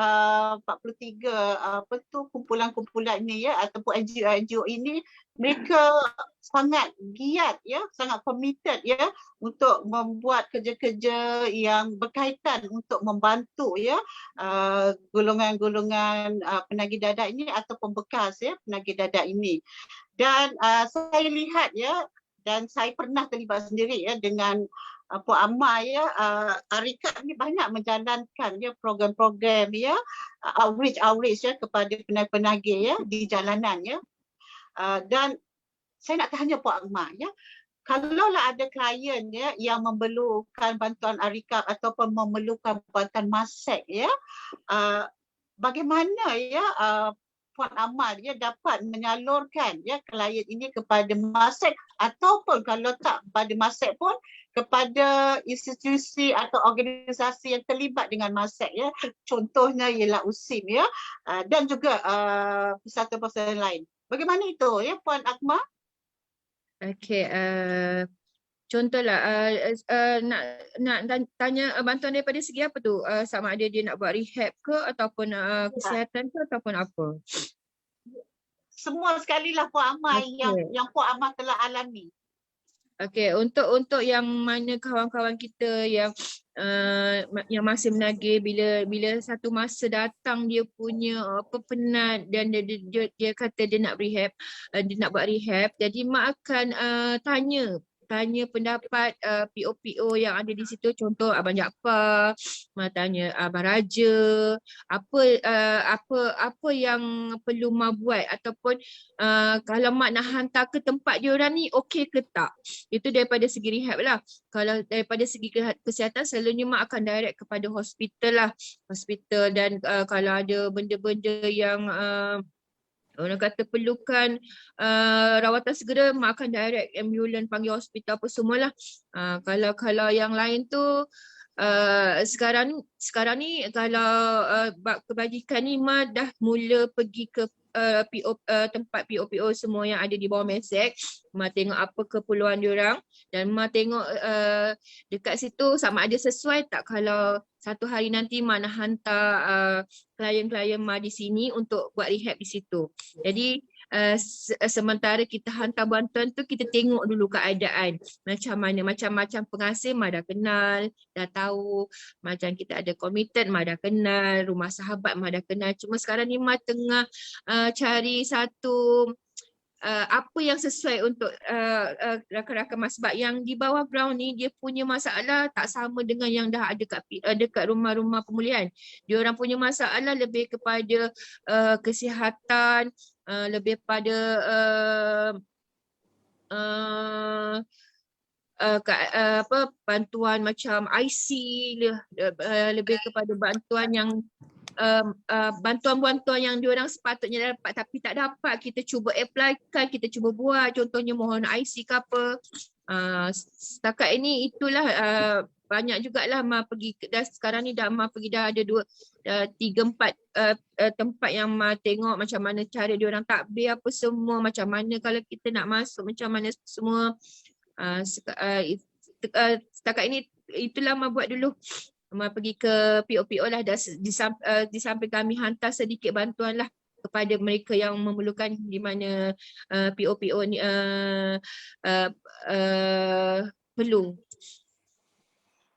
43 kumpulan-kumpulan ini ya ataupun NGO ini mereka sangat giat ya, sangat committed ya untuk membuat kerja-kerja yang berkaitan untuk membantu ya golongan-golongan penagih dadah ini ataupun bekas ya penagih dadah ini. Dan saya lihat ya dan saya pernah terlibat sendiri ya dengan Puan Amar ya, ARICAP ni banyak menjalankan ya program-program ya outreach ya kepada penagih ya di jalanan ya. Dan saya nak tanya Puan Amar ya, kalaulah ada klien ya yang memerlukan bantuan ARICAP ataupun memerlukan bantuan MASEC ya, bagaimana ya Puan Amar dia dapat menyalurkan ya klien ini kepada MASEC ataupun kalau tak pada MASEC pun kepada institusi atau organisasi yang terlibat dengan MASEC ya. Contohnya ialah USIM ya dan juga peserta-peserta lain. Bagaimana itu ya Puan Akmal? Okey, contohlah nak tanya bantuan daripada segi apa tu? Sama ada dia nak buat rehab ke ataupun kesihatan ke ataupun apa? Semua sekali lah Puan Amar yang Puan Amar telah alami. Okey, untuk yang mana kawan-kawan kita yang masih menagih, bila satu masa datang dia punya penat dan dia kata dia nak rehab, dia nak buat rehab, jadi mak akan tanya pendapat PO yang ada di situ, contoh Abang Jaafar, mak tanya Abang Raja, apa yang perlu mak buat, ataupun kalau mak nak hantar ke tempat diorang ni okey ke tak. Itu daripada segi rehab lah. Kalau daripada segi kesihatan, selalunya mak akan direct kepada hospital lah. Hospital, dan kalau ada benda-benda yang orang kata perlukan rawatan segera, mak akan direct ambulans, panggil hospital apa semualah. Kalau yang lain tu sekarang ni kalau bab kebajikan ni mak dah mula pergi ke tempat PO semua yang ada di bawah Mesek. Mak tengok apa keperluan diorang, dan mak tengok dekat situ sama ada sesuai tak kalau satu hari nanti mak nak hantar klien-klien mak di sini untuk buat rehab di situ. Jadi sementara kita hantar bantuan tu, kita tengok dulu keadaan macam mana. Macam-macam pengasih mak dah kenal, dah tahu. Macam kita ada committed mak dah kenal, rumah sahabat mak dah kenal. Cuma sekarang ni mak tengah cari satu apa yang sesuai untuk rakan-rakan mak, sebab yang di bawah ground ni dia punya masalah tak sama dengan yang dah ada dekat rumah-rumah pemulihan. Dia orang punya masalah lebih kepada kesihatan, lebih pada bantuan macam IC, lebih kepada bantuan yang bantuan-bantuan yang diorang sepatutnya dapat tapi tak dapat, kita cuba apply-kan, kita cuba buat, contohnya mohon IC ke apa. Setakat ini itulah banyak jugalah mak pergi dah, sekarang ni dah mak pergi dah ada 3-4 tempat yang mak tengok macam mana cara diorang takbir apa semua, macam mana kalau kita nak masuk, macam mana semua. Setakat ini itulah mak buat dulu. Mak pergi ke PO lah, di samping kami hantar sedikit bantuan lah kepada mereka yang memerlukan, di mana PO ni perlu.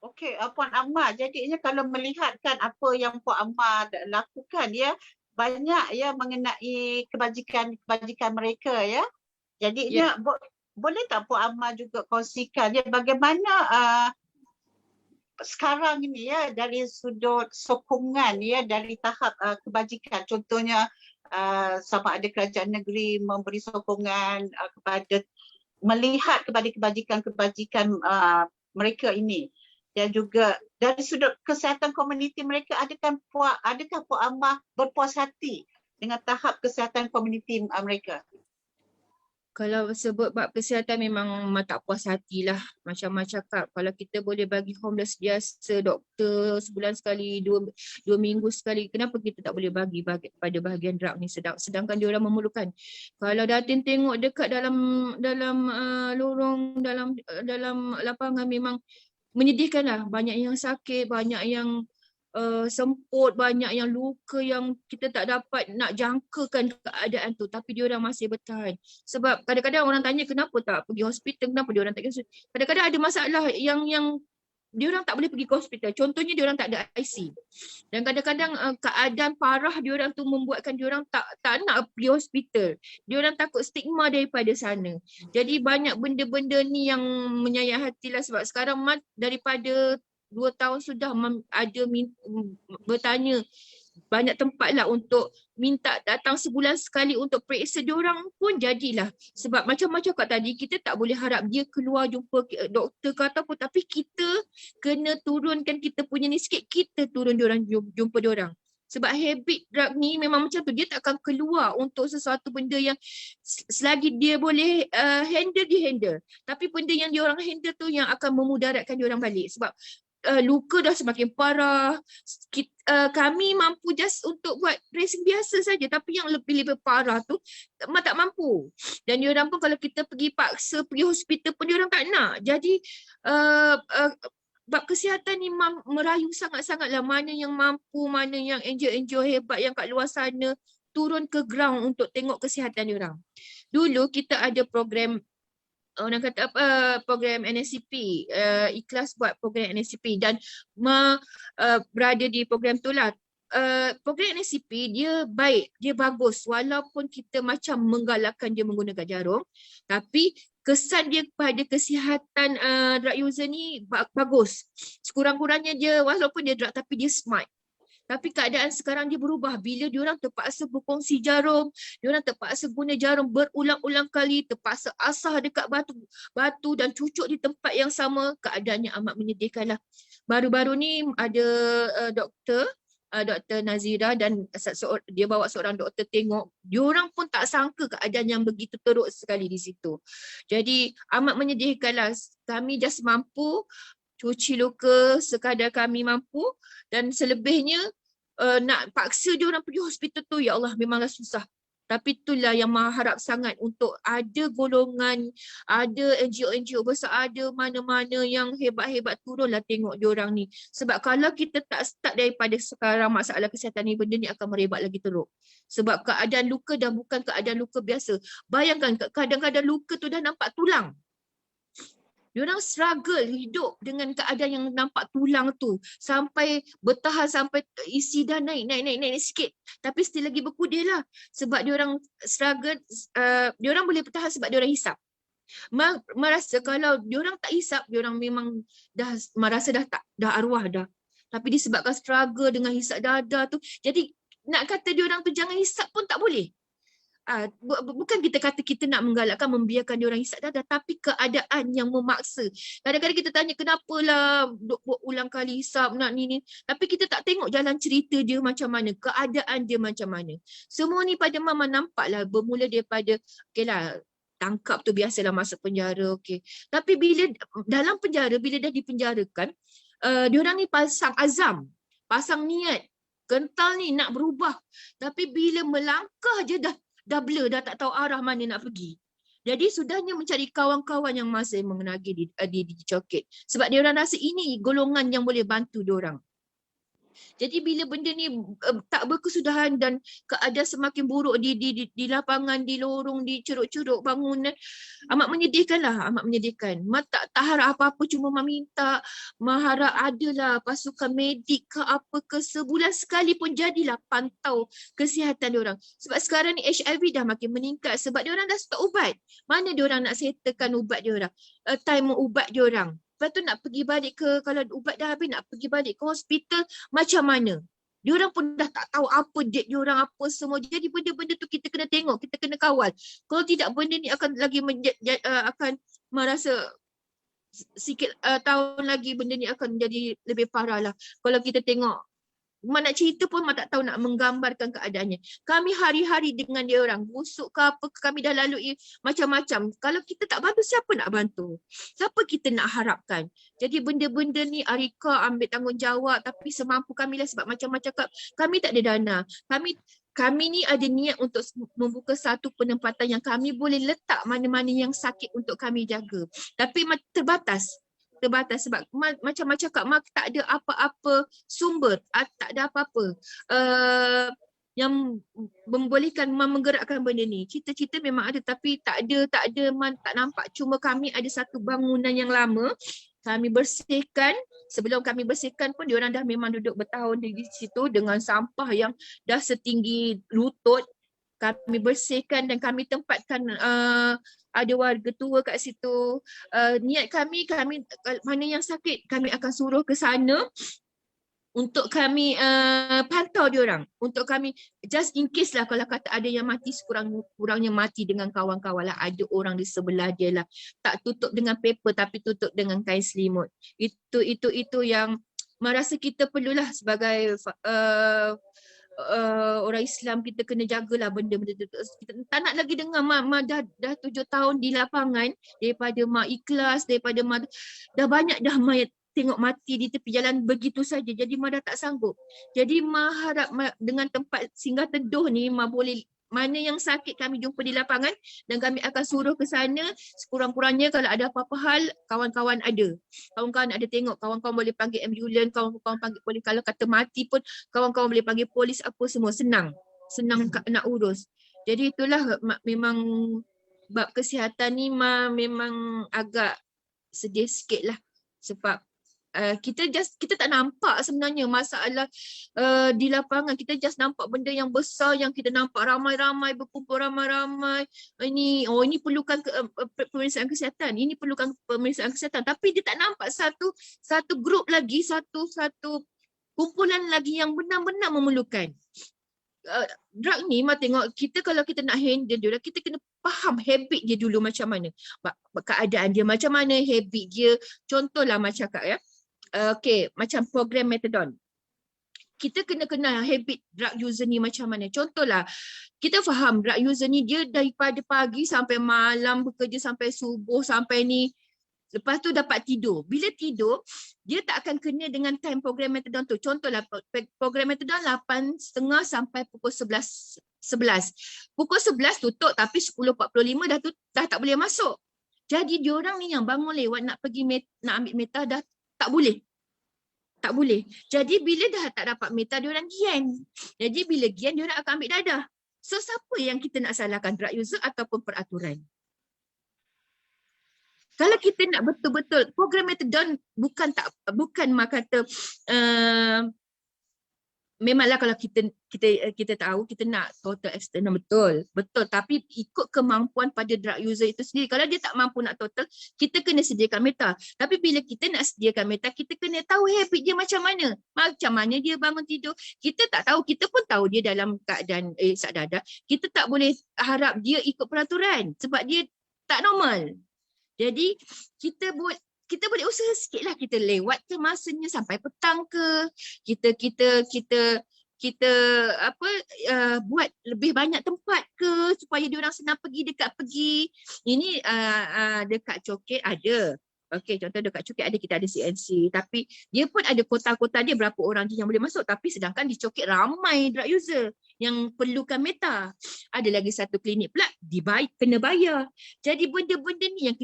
Okey, Puan Amar, jadinya kalau melihatkan apa yang Puan Amar lakukan ya, banyak ya mengenai kebajikan mereka ya. Jadinya boleh tak Puan Amar juga kongsikan ya bagaimana sekarang ini ya dari sudut sokongan ya dari tahap kebajikan, contohnya sama ada kerajaan negeri memberi sokongan kepada melihat kepada kebajikan mereka ini, dan juga dari sudut kesihatan komuniti mereka, adakah Puan Amar berpuas hati dengan tahap kesihatan komuniti mereka? Kalau sebut bab kesihatan memang mak tak puas hatilah. Macam cakap, kalau kita boleh bagi homeless biasa, doktor sebulan sekali, dua minggu sekali, kenapa kita tak boleh bagi pada bahagian drug ni, sedangkan dia orang memerlukan. Kalau Datin tengok dekat dalam lorong, dalam lapangan, memang menyedihkanlah. Banyak yang sakit, banyak yang semput, banyak yang luka yang kita tak dapat nak jangkakan keadaan tu, tapi dia orang masih bertahan. Sebab kadang-kadang orang tanya kenapa tak pergi hospital, kenapa dia orang tak pergi hospital. Kadang-kadang ada masalah yang dia orang tak boleh pergi ke hospital. Contohnya dia orang tak ada IC. Dan kadang-kadang keadaan parah dia orang tu membuatkan dia orang tak nak pergi hospital. Dia orang takut stigma daripada sana. Jadi banyak benda-benda ni yang menyayat hatilah, sebab sekarang daripada 2 tahun sudah ada bertanya banyak tempat lah untuk minta datang sebulan sekali untuk periksa diorang pun jadilah. Sebab macam cakap tadi, kita tak boleh harap dia keluar jumpa doktor ke ataupun, tapi kita kena turunkan kita punya ni sikit, kita turun diorang, jumpa diorang. Sebab habit drug ni memang macam tu, dia tak akan keluar untuk sesuatu benda yang selagi dia boleh handle, dia handle. Tapi benda yang diorang handle tu yang akan memudaratkan diorang balik. Sebab luka dah semakin parah. Kami mampu just untuk buat dressing biasa saja, tapi yang lebih-lebih parah tu tak mampu. Dan diorang pun kalau kita paksa pergi hospital pun diorang tak nak. Jadi bab kesihatan ni merayu sangat-sangatlah. Mana yang mampu, mana yang NGO hebat yang kat luar sana turun ke ground untuk tengok kesihatan diorang. Dulu kita ada program orang kata apa, program NSCP, ikhlas buat program NSCP dan berada di program tu lah. Program NSCP dia baik, dia bagus walaupun kita macam menggalakkan dia menggunakan jarum, tapi kesan dia pada kesihatan drug user ni bagus. Sekurang-kurangnya dia walaupun dia drug tapi dia smart. Tapi keadaan sekarang dia berubah bila diorang terpaksa berkongsi jarum, diorang terpaksa guna jarum berulang-ulang kali, terpaksa asah dekat batu dan cucuk di tempat yang sama, keadaannya amat menyedihkan lah. Baru-baru ni ada Dr. Nazira dan dia bawa seorang doktor tengok, diorang pun tak sangka keadaan yang begitu teruk sekali di situ. Jadi amat menyedihkan lah. Kami just mampu cuci luka sekadar kami mampu dan selebihnya nak paksa dia orang pergi hospital tu, ya Allah memanglah susah. Tapi itulah yang Maha harap sangat untuk ada golongan, ada NGO-NGO besar, ada mana-mana yang hebat-hebat turunlah tengok dia orang ni. Sebab kalau kita tak start daripada sekarang masalah kesihatan ni, benda ni akan merebak lagi teruk. Sebab keadaan luka dah bukan keadaan luka biasa. Bayangkan kadang-kadang luka tu dah nampak tulang. Diorang struggle hidup dengan keadaan yang nampak tulang tu sampai bertahan sampai isi dah naik sikit, tapi still lagi berkudil lah sebab diorang struggle. Diorang boleh bertahan sebab diorang hisap. Merasa kalau diorang tak hisap, diorang memang dah merasa dah arwah dah, tapi disebabkan struggle dengan hisap dada tu, jadi nak kata diorang tu jangan hisap pun tak boleh. Bukan kita kata kita nak menggalakkan membiarkan dia orang hisap dadah, tapi keadaan yang memaksa. Kadang-kadang kita tanya kenapalah buat ulang kali hisap nak ni, tapi kita tak tengok jalan cerita dia macam mana, keadaan dia macam mana. Semua ni pada Mama nampaklah bermula daripada okeylah tangkap tu biasalah masuk penjara, okey. Tapi bila dalam penjara, bila dah dipenjarakan, diorang ni pasang azam, pasang niat, kental ni nak berubah. Tapi bila melangkah je dah blur, dah tak tahu arah mana nak pergi. Jadi sudahnya mencari kawan-kawan yang masih mengenagi di coket. Sebab dia orang rasa ini golongan yang boleh bantu dia orang. Jadi bila benda ni tak berkesudahan dan keadaan semakin buruk di lapangan, di lorong, di ceruk-ceruk bangunan, amat menyedihkan lah, amat menyedihkan. Mak tak harap apa-apa, cuma Mak minta, Mak harap adalah pasukan medik ke apa ke, sebulan sekali pun jadilah pantau kesihatan diorang. Sebab sekarang ni HIV dah makin meningkat sebab diorang dah stok ubat. Mana diorang nak settlekan ubat diorang, time ubat diorang. Lepas tu nak pergi balik ke, kalau ubat dah habis nak pergi balik ke hospital macam mana? Diorang pun dah tak tahu apa date diorang, apa semua. Jadi benda-benda tu kita kena tengok, kita kena kawal. Kalau tidak benda ni akan lagi akan merasa sikit tahun lagi benda ni akan jadi lebih parah lah. Kalau kita tengok, Mak nak cerita pun Mak tak tahu nak menggambarkan keadaannya. Kami hari-hari dengan dia orang, busuk ke apa ke, kami dah lalui macam-macam. Kalau kita tak bantu, siapa nak bantu? Siapa kita nak harapkan? Jadi benda-benda ni Arika ambil tanggungjawab, tapi semampu kami lah sebab macam-macam kami tak ada dana. Kami ni ada niat untuk membuka satu penempatan yang kami boleh letak mana-mana yang sakit untuk kami jaga. Tapi terbatas sebab macam-macam Kak Mak tak ada apa-apa sumber, tak ada apa-apa yang membolehkan menggerakkan benda ni. Cita-cita memang ada tapi tak nampak. Cuma kami ada satu bangunan yang lama, kami bersihkan. Sebelum kami bersihkan pun diorang dah memang duduk bertahun di situ dengan sampah yang dah setinggi lutut. Kami bersihkan dan kami tempatkan ada warga tua kat situ. Niat kami mana yang sakit kami akan suruh ke sana untuk kami pantau diorang. Untuk kami just in case lah kalau kata ada yang mati, sekurang-kurangnya mati dengan kawan-kawan lah. Ada orang di sebelah dia lah. Tak tutup dengan paper tapi tutup dengan kain selimut. Itu yang merasa kita perlulah sebagai orang Islam, kita kena jagalah benda-benda tu. Kita tak nak lagi dengar Mak dah 7 tahun di lapangan, daripada Mak ikhlas, daripada Mak dah banyak dah mayat tengok mati di tepi jalan begitu saja. Jadi Mak dah tak sanggup. Jadi Mak harap dengan tempat singgah teduh ni, Mak boleh, mana yang sakit kami jumpa di lapangan dan kami akan suruh ke sana. Sekurang-kurangnya kalau ada apa-apa hal, kawan-kawan ada. Kawan-kawan ada tengok, kawan-kawan boleh panggil ambulans, kawan-kawan boleh, kalau kata mati pun kawan-kawan boleh panggil polis, apa semua senang nak urus. Jadi itulah memang bab kesihatan ni memang agak sedih sikit lah sebab kita tak nampak sebenarnya masalah di lapangan. Kita just nampak benda yang besar yang kita nampak ramai-ramai berkumpul ramai-ramai. Ini perlukan pemeriksaan kesihatan. Ini perlukan pemeriksaan kesihatan. Tapi dia tak nampak satu grup lagi, satu kumpulan lagi yang benar-benar memerlukan. Drug ni tengok kita kalau kita nak handle dia, kita kena faham habit dia dulu macam mana. Keadaan dia macam mana, habit dia. Contohlah macam Kak ya. Macam program Methadone. Kita kena kenal habit drug user ni macam mana. Contohlah, kita faham drug user ni dia daripada pagi sampai malam bekerja sampai subuh sampai ni. Lepas tu dapat tidur. Bila tidur, dia tak akan kena dengan time program Methadone tu. Contohlah program Methadone 8.30 sampai pukul 11. Pukul 11 tutup tapi 10.45 dah tak boleh masuk. Jadi diorang ni yang bangun lewat nak ambil meta dah tak boleh. Tak boleh. Jadi bila dah tak dapat meta, diorang gian. Jadi bila gian, diorang akan ambil dadah. So siapa yang kita nak salahkan, drug user ataupun peraturan? Kalau kita nak betul-betul program Methadone bukan kata memanglah kalau kita tahu kita nak total external betul tapi ikut kemampuan pada drug user itu sendiri. Kalau dia tak mampu nak total, kita kena sediakan meta. Tapi bila kita nak sediakan meta, kita kena tahu habit dia macam mana dia bangun tidur. Kita tak tahu, kita pun tahu dia dalam keadaan isak dadah. Kita tak boleh harap dia ikut peraturan sebab dia tak normal. Jadi kita boleh usaha sikitlah, kita lewatkan masanya sampai petang ke, kita buat lebih banyak tempat ke supaya diorang senang pergi. Ini dekat Coket ada. Okey, contoh dekat Coket ada, kita ada CNC, tapi dia pun ada kota-kota dia berapa orang je yang boleh masuk, tapi sedangkan di Coket ramai drug user yang perlukan meta. Ada lagi satu klinik pula kena bayar. Jadi benda-benda ni yang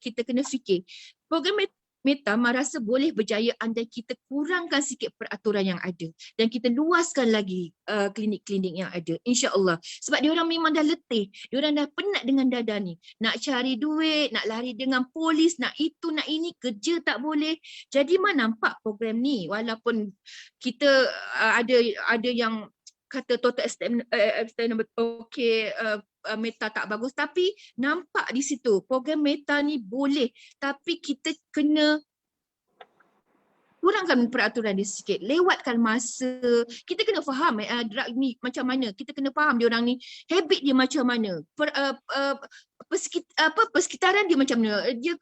kita kena fikir. Program Meta rasa boleh berjaya andai kita kurangkan sikit peraturan yang ada dan kita luaskan lagi klinik-klinik yang ada, insya-Allah. Sebab diorang memang dah letih, diorang dah penat dengan dadah ni. Nak cari duit, nak lari dengan polis, nak itu, nak ini, kerja tak boleh. Jadi nampak program ni walaupun kita ada yang kata total external meta tak bagus, tapi nampak di situ program meta ni boleh, tapi kita kena kurangkan peraturan dia sikit, lewatkan masa. Kita kena faham drug ni macam mana, kita kena faham dia orang ni habit dia macam mana, persekitaran dia macam mana, dia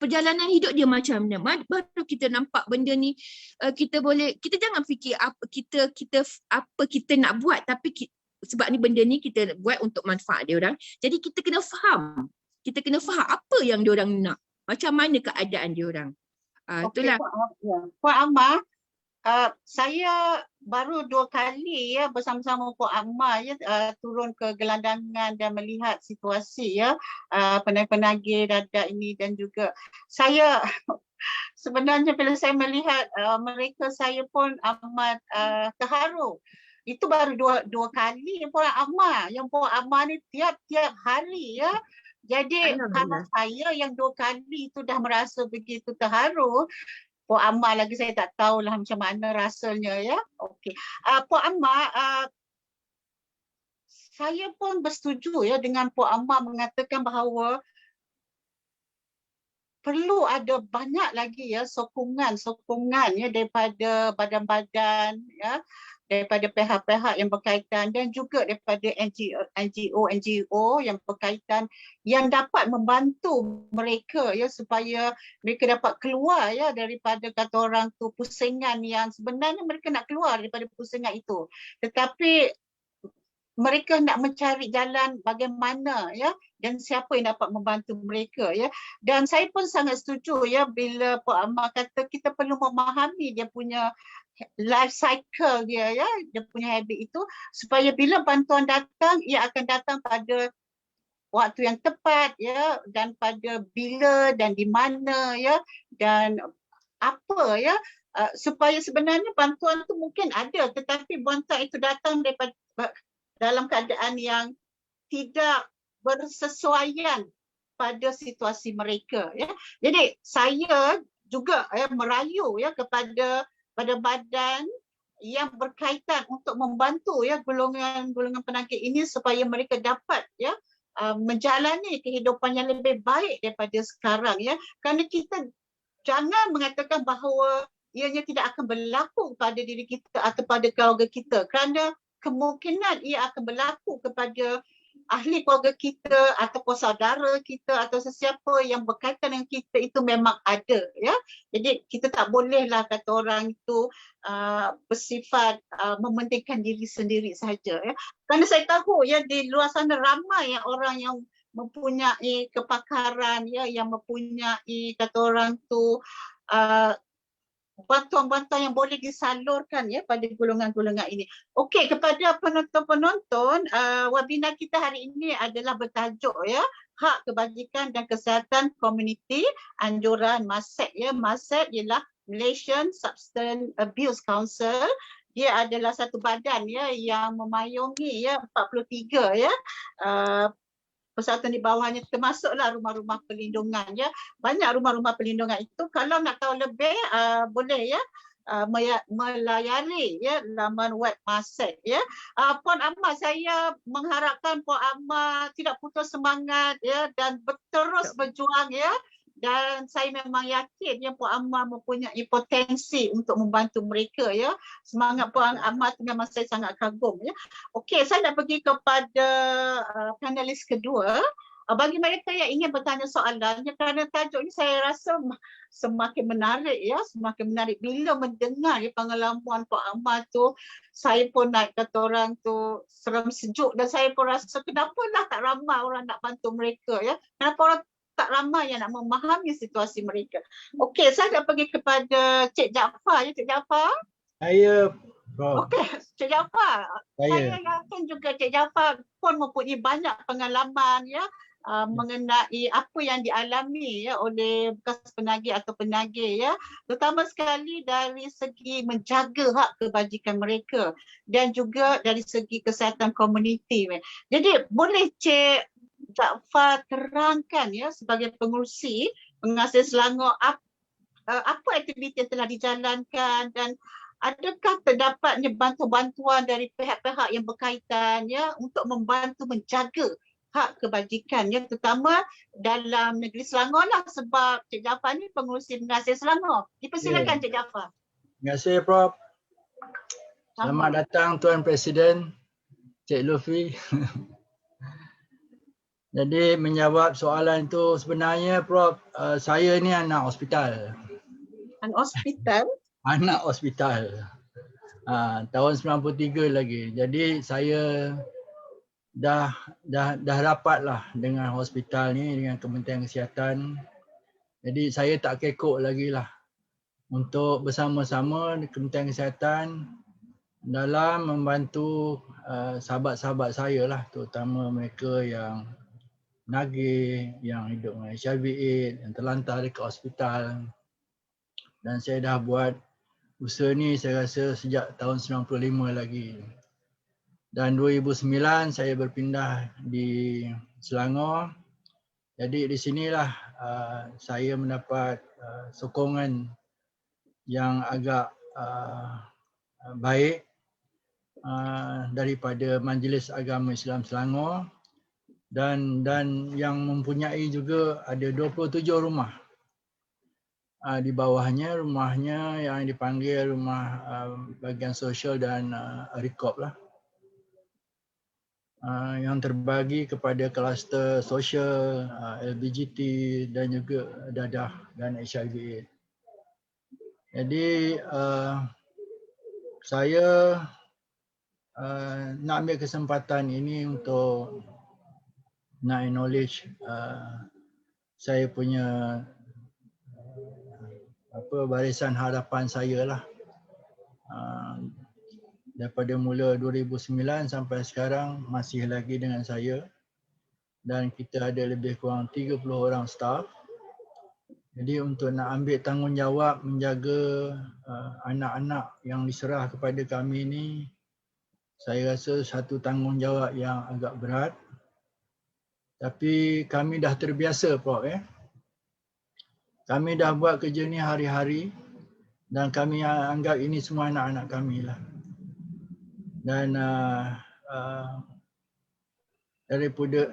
perjalanan hidup dia macam mana. Baru kita nampak benda ni kita jangan fikir apa kita nak buat, tapi sebab ni benda ni kita buat untuk manfaat dia orang. Jadi kita kena faham. Kita kena faham apa yang dia orang nak. Macam mana keadaan dia orang. Itulah. Puan Amar, saya baru 2 kali bersama-sama Puan Amar turun ke gelandangan dan melihat situasi penagih dadah ini, dan juga saya sebenarnya bila saya melihat mereka, saya pun amat terharu. Itu baru dua kali Puan Amar. Yang Puan Amar ni tiap-tiap hari ya. Jadi kalau saya yang 2 kali itu dah merasa begitu terharu, Puan Amar lagi saya tak tahulah macam mana rasanya ya. Okey. Puan Amar, saya pun bersetuju ya dengan Puan Amar mengatakan bahawa perlu ada banyak lagi ya sokongan ya daripada badan-badan ya, daripada pihak-pihak yang berkaitan, dan juga daripada NGO yang berkaitan yang dapat membantu mereka ya supaya mereka dapat keluar ya daripada kata orang tu pusingan yang sebenarnya mereka nak keluar daripada pusingan itu, tetapi mereka nak mencari jalan bagaimana ya, dan siapa yang dapat membantu mereka ya. Dan saya pun sangat setuju ya bila Puan Amar kata kita perlu memahami dia punya life cycle dia ya, dia punya habit itu, supaya bila bantuan datang ia akan datang pada waktu yang tepat ya, dan pada bila dan di mana ya, dan apa ya, supaya sebenarnya bantuan itu mungkin ada, tetapi bantuan itu datang daripada dalam keadaan yang tidak bersesuaian pada situasi mereka ya. Jadi saya juga merayu ya kepada badan yang berkaitan untuk membantu ya golongan-golongan penagih ini supaya mereka dapat ya menjalani kehidupan yang lebih baik daripada sekarang ya. Kerana kita jangan mengatakan bahawa ianya tidak akan berlaku pada diri kita atau pada keluarga kita, kerana kemungkinan ia akan berlaku kepada ahli keluarga kita ataupun saudara kita atau sesiapa yang berkaitan dengan kita itu memang ada ya. Jadi kita tak bolehlah kata orang itu bersifat mementingkan diri sendiri saja ya. Kerana saya tahu ya di luar sana ramai orang yang mempunyai kepakaran ya, yang mempunyai kata orang tu bantuan-bantuan yang boleh disalurkan ya pada golongan-golongan ini. Okey, kepada penonton-penonton, webinar kita hari ini adalah bertajuk ya, Hak Kebajikan dan Kesihatan Komuniti Anjuran MASEC ya. MASEC ialah Malaysian Substance Abuse Council. Dia adalah satu badan ya yang memayungi ya 43 ya persatuan di bawahnya, termasuklah rumah-rumah perlindungan ya. Banyak rumah-rumah perlindungan itu. Kalau nak tahu lebih boleh ya melayari ya laman web MASEC ya. Puan Amma, saya mengharapkan Puan Amma tidak putus semangat ya dan terus berjuang ya. Dan saya memang yakin ya Puan Amma mempunyai potensi untuk membantu mereka ya. Semangat Puan Amma tu memang saya sangat kagum ya. Okey, saya nak pergi kepada panelis kedua. Bagi mereka yang ingin bertanya soalannya, kerana tajuk ini saya rasa semakin menarik ya, semakin menarik. Bila mendengar ya, pengalaman Puan Amma tu, saya pun naik kata orang tu seram sejuk, dan saya pun rasa kenapalah tak ramai orang nak bantu mereka ya. Kenapa orang tak ramai yang nak memahami situasi mereka. Okey, saya nak pergi kepada Cik Jaafar ya, Cik Jaafar. Saya, Prof. Okey, Cik Jaafar. Saya yakin juga Cik Jaafar pun mempunyai banyak pengalaman ya mengenai apa yang dialami ya oleh bekas penagih atau penagih ya, terutama sekali dari segi menjaga hak kebajikan mereka dan juga dari segi kesihatan komuniti. Jadi boleh Cik Jaafar terangkan ya sebagai pengurusi Pengasas Selangor apa aktiviti yang telah dijalankan dan adakah terdapatnya bantuan-bantuan dari pihak-pihak yang berkaitan ya untuk membantu menjaga hak kebajikan ya, terutama dalam negeri Selangor lah, sebab Cik Jaafar ni pengurusi Pengasas Selangor. Dipersilakan Cik Jaafar. Terima kasih Prof. Selamat datang Tuan Presiden Cik Lutfi. Jadi menjawab soalan itu, sebenarnya Prof, saya ni anak hospital. Anak hospital? Anak hospital. Tahun 93 lagi. Jadi saya dah rapatlah dengan hospital ni, dengan Kementerian Kesihatan. Jadi saya tak kekok lagi lah untuk bersama-sama Kementerian Kesihatan dalam membantu sahabat-sahabat saya lah, terutama mereka yang nagih, yang hidup dengan HIV/AIDS, yang terlantar dekat hospital. Dan saya dah buat usaha ni saya rasa sejak tahun 95 lagi. Dan 2009 saya berpindah di Selangor. Jadi di sinilah saya mendapat sokongan yang agak baik daripada Majlis Agama Islam Selangor. Dan yang mempunyai juga ada 27 rumah. Di bawahnya rumahnya yang dipanggil rumah bahagian sosial dan RIKOP lah. Yang terbagi kepada kluster sosial, LBGT dan juga dadah dan HIV/AIDS. Jadi saya nak ambil kesempatan ini untuk nak acknowledge saya punya barisan harapan saya lah. Daripada mula 2009 sampai sekarang masih lagi dengan saya, dan kita ada lebih kurang 30 orang staff. Jadi untuk nak ambil tanggungjawab menjaga anak-anak yang diserah kepada kami ni, saya rasa satu tanggungjawab yang agak berat. Tapi kami dah terbiasa, Prof. Kami dah buat kerja ni hari-hari dan kami anggap ini semua anak-anak kami lah. Dan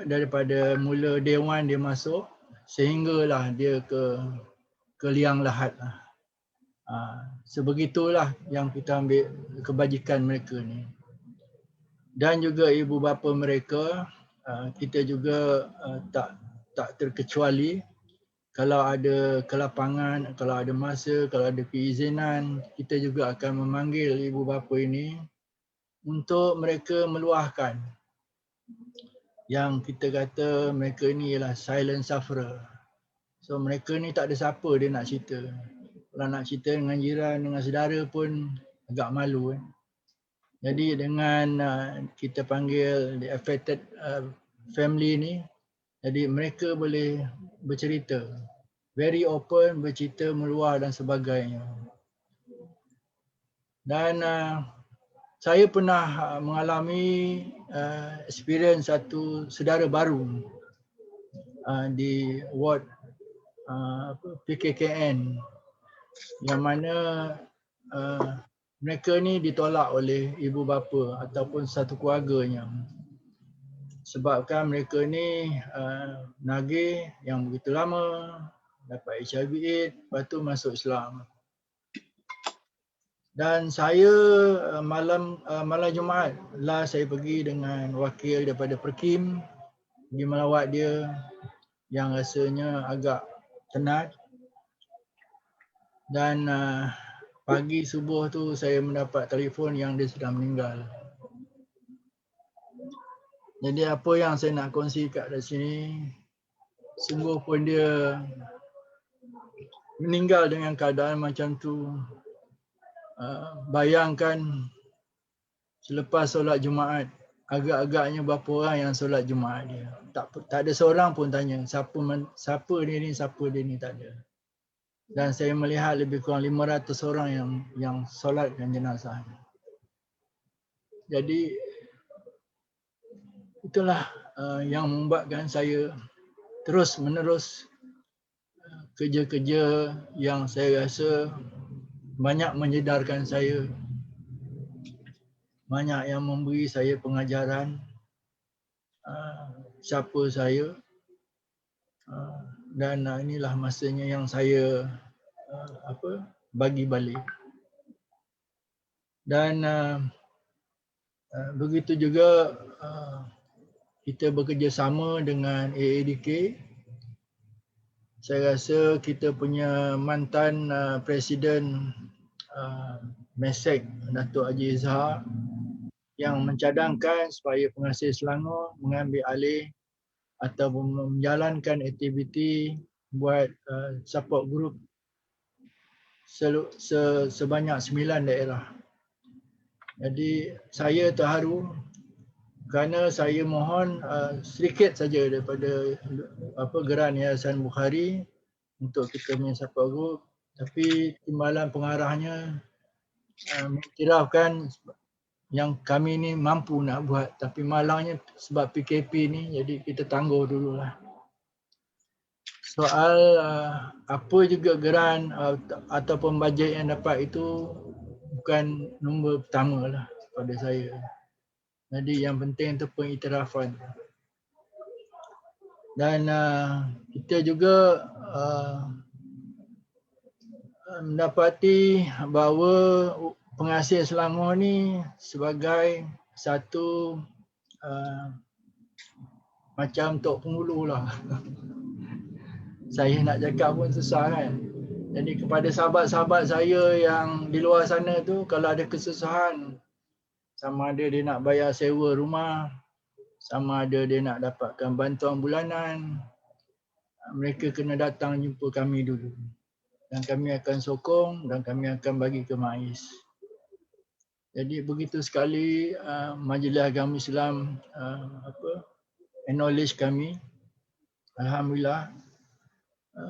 daripada mula day one dia masuk sehinggalah dia ke liang lahat lah. Sebegitulah yang kita ambil kebajikan mereka ni. Dan juga ibu bapa mereka, kita juga tak terkecuali kalau ada kelapangan, kalau ada masa, kalau ada keizinan, kita juga akan memanggil ibu bapa ini untuk mereka meluahkan yang kita kata mereka ni ialah silent sufferer. So mereka ni tak ada siapa dia nak cerita. Kalau nak cerita dengan jiran, dengan saudara pun agak malu. Jadi dengan kita panggil the affected family ni, jadi mereka boleh bercerita. Very open, bercerita, meluah dan sebagainya. Dan saya pernah mengalami experience satu saudara baru di ward PKKN yang mana mereka ni ditolak oleh ibu bapa ataupun satu keluarganya sebabkan mereka ni nagih yang begitu lama, dapat HIV/AIDS, lepas tu masuk Islam. Dan saya malam Jumaat lah saya pergi dengan wakil daripada Perkim pergi melawat dia yang rasanya agak tenat. Dan pagi subuh tu saya mendapat telefon yang dia sudah meninggal. Jadi apa yang saya nak kongsi kat sini, sungguh pun dia meninggal dengan keadaan macam tu. Bayangkan selepas solat Jumaat, agak-agaknya berapa orang yang solat Jumaat dia. Tak ada seorang pun tanya siapa dia ni, tak ada. Dan saya melihat lebih kurang 500 orang yang solatkan jenazah. Jadi itulah yang membuatkan saya terus menerus kerja-kerja yang saya rasa banyak menyedarkan saya, banyak yang memberi saya pengajaran siapa saya, dan inilah masanya yang saya bagi balik. Dan begitu juga kita bekerjasama dengan AADK. Saya rasa kita punya mantan Presiden MESEC, Datuk Haji Izhar, yang mencadangkan supaya pengasih Selangor mengambil alih ataupun menjalankan aktiviti buat support group sebanyak 9 daerah. Jadi saya terharu kerana saya mohon sedikit saja daripada geran Yayasan Bukhari untuk kita punya support group, tapi timbalan pengarahnya mengiktirafkan yang kami ni mampu nak buat, tapi malangnya sebab PKP ni jadi kita tangguh dululah. Soal apa juga geran ataupun bajet yang dapat itu bukan nombor pertama lah pada saya. Jadi yang penting itu pengiktirafan. Dan kita juga mendapati bahawa pengasih Selangor ni sebagai satu macam Tok Penghulu lah. Saya nak cakap pun susah kan. Jadi kepada sahabat-sahabat saya yang di luar sana tu, kalau ada kesusahan, sama ada dia nak bayar sewa rumah, sama ada dia nak dapatkan bantuan bulanan, mereka kena datang jumpa kami dulu. Dan kami akan sokong dan kami akan bagi ke MAIS. Jadi begitu sekali Majlis Agama Islam acknowledge kami. Alhamdulillah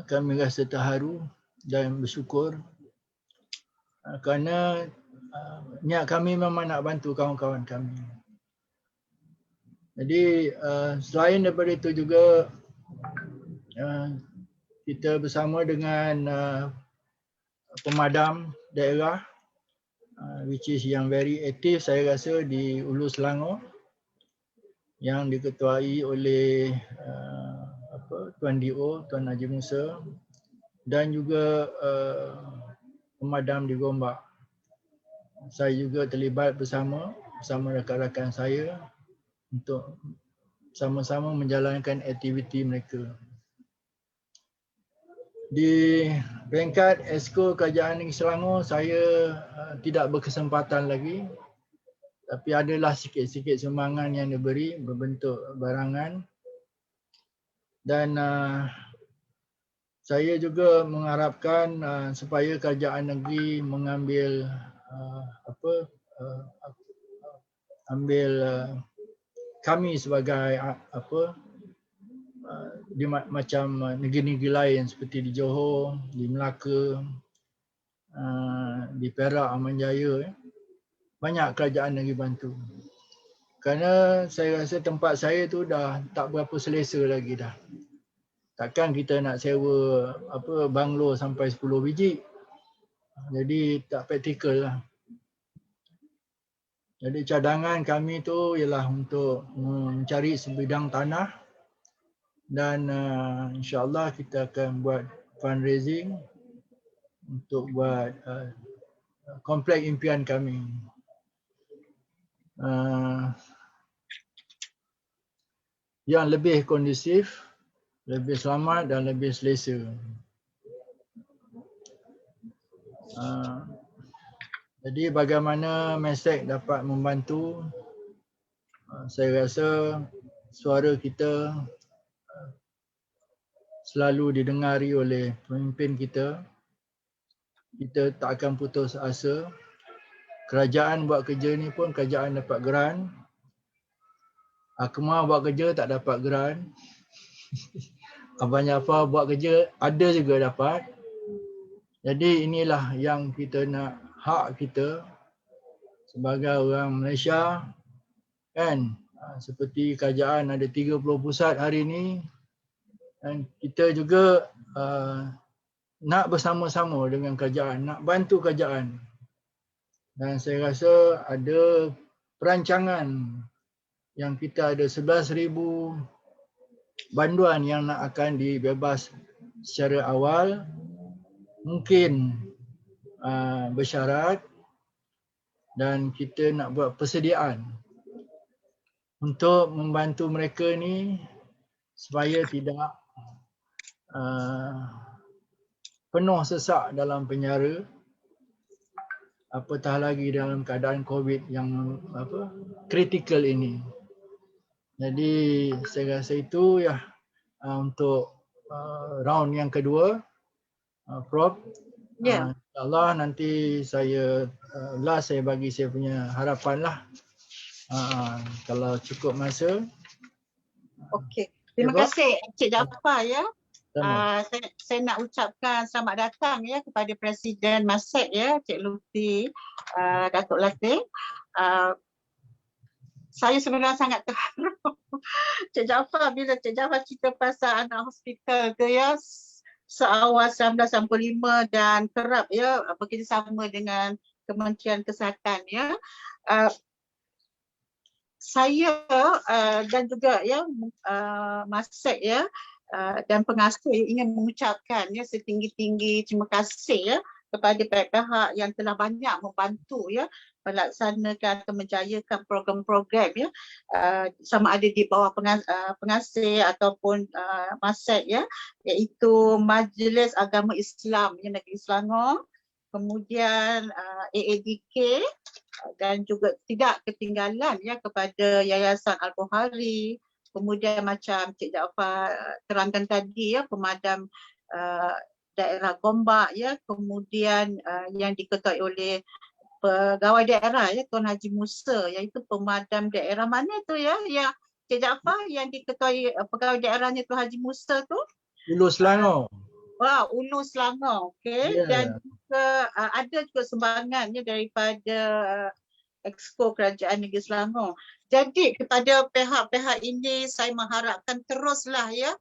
kami rasa terharu dan bersyukur kerana niat kami memang nak bantu kawan-kawan kami. Jadi selain daripada itu juga kita bersama dengan pemadam daerah which is yang very aktif saya rasa di Hulu Selangor yang diketuai oleh Tuan DO, Tuan Haji Musa dan juga pemadam di Gombak. Saya juga terlibat bersama rakan-rakan saya untuk sama-sama menjalankan aktiviti mereka. Di peringkat Esko Kerajaan Negeri Selangor, saya tidak berkesempatan lagi, tapi adalah sikit-sikit sumbangan yang diberi berbentuk barangan. Dan saya juga mengharapkan supaya kerajaan negeri mengambil kami sebagai di macam negeri-negeri lain seperti di Johor, di Melaka, di Perak, Aman Jaya, banyak kerajaan negeri bantu. Kerana saya rasa tempat saya tu dah tak berapa selesa lagi dah. Takkan kita nak sewa banglo sampai 10 biji. Jadi tak praktikal lah. Jadi cadangan kami tu ialah untuk mencari sebidang tanah dan insya-Allah kita akan buat fundraising untuk buat komplek impian kami. Yang lebih kondusif, lebih selamat dan lebih selesa. Jadi bagaimana MESEC dapat membantu? Saya rasa suara kita selalu didengari oleh pemimpin kita. Kita tak akan putus asa. Kerajaan buat kerja ni pun kerajaan dapat geran. Akmal buat kerja tak dapat geran. Abang Jaafar buat kerja ada juga dapat. Jadi inilah yang kita nak, hak kita sebagai orang Malaysia kan. Seperti kerajaan ada 30 pusat hari ini dan kita juga nak bersama-sama dengan kerajaan, nak bantu kerajaan. Dan saya rasa ada perancangan yang kita ada 11,000 banduan yang nak akan dibebas secara awal. Mungkin bersyarat dan kita nak buat persediaan untuk membantu mereka ni supaya tidak penuh sesak dalam penjara, apatah lagi dalam keadaan COVID yang kritikal ini. Jadi saya rasa itu ya untuk round yang kedua. Prof, InsyaAllah nanti saya last saya bagi saya punya harapan lah. Kalau cukup masa. Okey. Terima kasih Encik Jaafar ya. Saya nak ucapkan selamat datang ya kepada Presiden MESEC ya, Cik Lutfi Datuk Latif. Saya sebenarnya sangat terharu Cik Jaafar bila Cik Jaafar cerita pasal anak hospital tu ya, seawal 1995 dan kerap ya bekerjasama dengan Kementerian Kesihatan ya. Saya dan juga ya MESEC ya dan pengasas ingin mengucapkan ya setinggi-tinggi terima kasih ya kepada pihak-pihak yang telah banyak membantu ya melaksanakan atau menjayakan program-program ya sama ada di bawah pengasas ataupun MESEC ya, iaitu Majlis Agama Islam ya Negeri Selangor, kemudian AADK dan juga tidak ketinggalan ya kepada Yayasan Al-Bukhari, kemudian macam Cik Jaafar terangkan tadi ya pemadam daerah Gombak ya, kemudian yang diketuai oleh pegawai daerah ya Tuan Haji Musa, iaitu pemadam daerah mana tu ya yang Cik Jaafar yang diketuai pegawai daerahnya Tuan Haji Musa tu? Hulu Selangor. Wah, Hulu Selangor, okey. Yeah. Dan juga ada juga sumbangannya daripada Exco Kerajaan Negeri Selangor. Jadi kepada pihak-pihak ini saya mengharapkan teruslah ya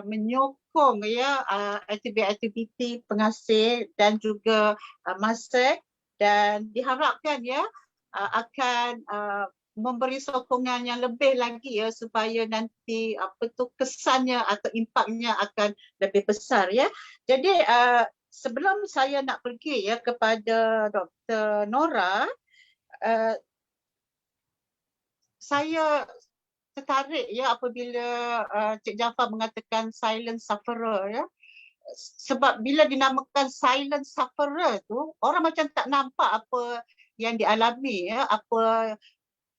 menyokong ya aktiviti-aktiviti pengasih dan juga MASEC, dan diharapkan ya akan memberi sokongan yang lebih lagi ya supaya nanti apa tu kesannya atau impaknya akan lebih besar ya. Jadi sebelum saya nak pergi ya kepada Dr. Nora, saya tertarik ya apabila Cik Jaafar mengatakan silent sufferer ya. Sebab bila dinamakan silent sufferer tu, orang macam tak nampak apa yang dialami ya, apa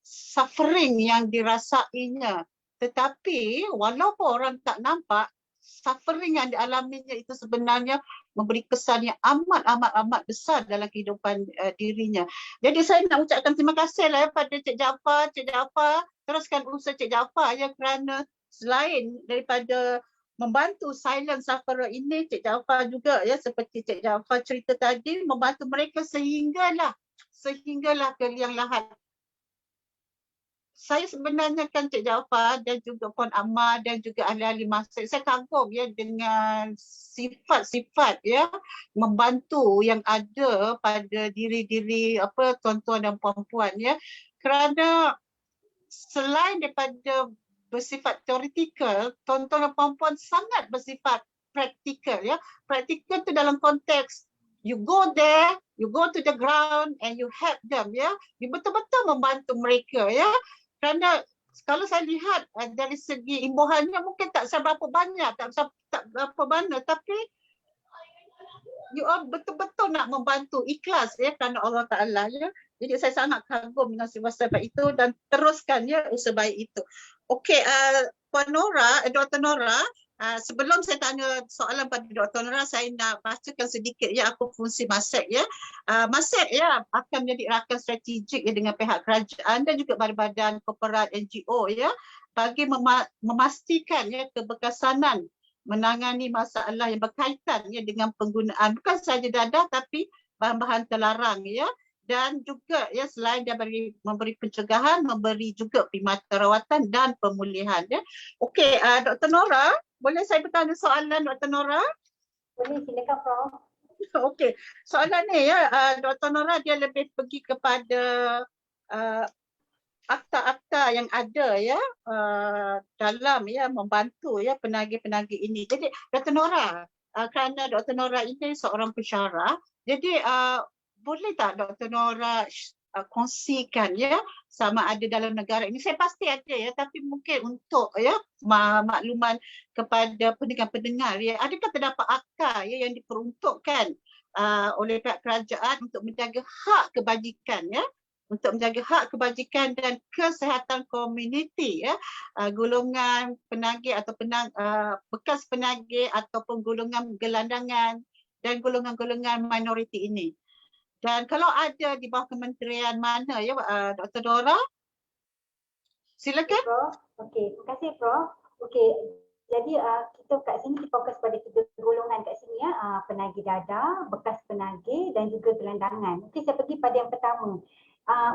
suffering yang dirasainya. Tetapi walaupun orang tak nampak, suffering yang dialaminya itu sebenarnya memberi kesan yang amat besar dalam kehidupan dirinya. Jadi saya nak ucapkan terima kasih lah pada Cik Jaafar. Cik Jaafar, teruskan usaha Cik Jaafar ya, kerana selain daripada membantu silent sufferer ini, Cik Jaafar juga ya seperti Cik Jaafar cerita tadi membantu mereka sehinggalah ke liang lahat. Saya sebenarnya kan Cik Jaafar dan juga Puan Amar dan juga ahli-ahli MASEC, saya kagum ya dengan sifat-sifat ya membantu yang ada pada diri-diri apa tuan-tuan dan puan-puan ya, kerana selain daripada bersifat teoretikal, tuan-tuan dan puan-puan sangat bersifat praktikal ya. Praktikal tu dalam konteks you go there, you go to the ground and you help them ya. You betul-betul membantu mereka ya. Kerana kalau saya lihat dari segi imbuhannya mungkin tak seberapa banyak, tak berapa banyak, tapi you all betul-betul nak membantu ikhlas ya kerana Allah Ta'ala ya. Jadi saya sangat kagum dengan sifat itu dan teruskan ya usaha baik itu. Okey, Puan Nora, Dr. Nora, sebelum saya tanya soalan pada Dr. Nora, saya nak bacakan sedikit ya apa fungsi MASEC ya. MASEC ya akan menjadi rakan strategik ya dengan pihak kerajaan dan juga badan-badan korporat NGO ya bagi memastikan ya keberkesanan menangani masalah yang berkaitan ya dengan penggunaan bukan sahaja dadah tapi bahan-bahan terlarang ya. Dan juga ya selain dia memberi pencegahan, memberi juga perkhidmatan rawatan dan pemulihan ya. Okey, Dr. Nora, boleh saya bertanya soalan Dr. Nora? Boleh, silakan Prof. Okey, soalan ni ya Dr. Nora dia lebih pergi kepada akta-akta yang ada ya dalam ya membantu ya penagih-penagih ini. Jadi Dr. Nora, kerana Dr. Nora ini seorang pensyarah, jadi boleh tak Dr. Nora kongsikan ya sama ada dalam negara ini, saya pasti ada ya, tapi mungkin untuk ya makluman kepada pendengar-pendengar ya, adakah terdapat akta ya yang diperuntukkan oleh pihak kerajaan untuk menjaga hak kebajikan ya, untuk menjaga hak kebajikan dan kesihatan komuniti ya, golongan penagih atau bekas penagih ataupun golongan gelandangan dan golongan-golongan minoriti ini. Dan kalau ada di bawah kementerian mana ya Dr. Nora? Silakan. Okey, terima kasih Prof. Okey, jadi kita kat sini kita fokus pada 3 golongan kat sini ya, penagih dadah, bekas penagih dan juga gelandangan. Okey, saya pergi pada yang pertama.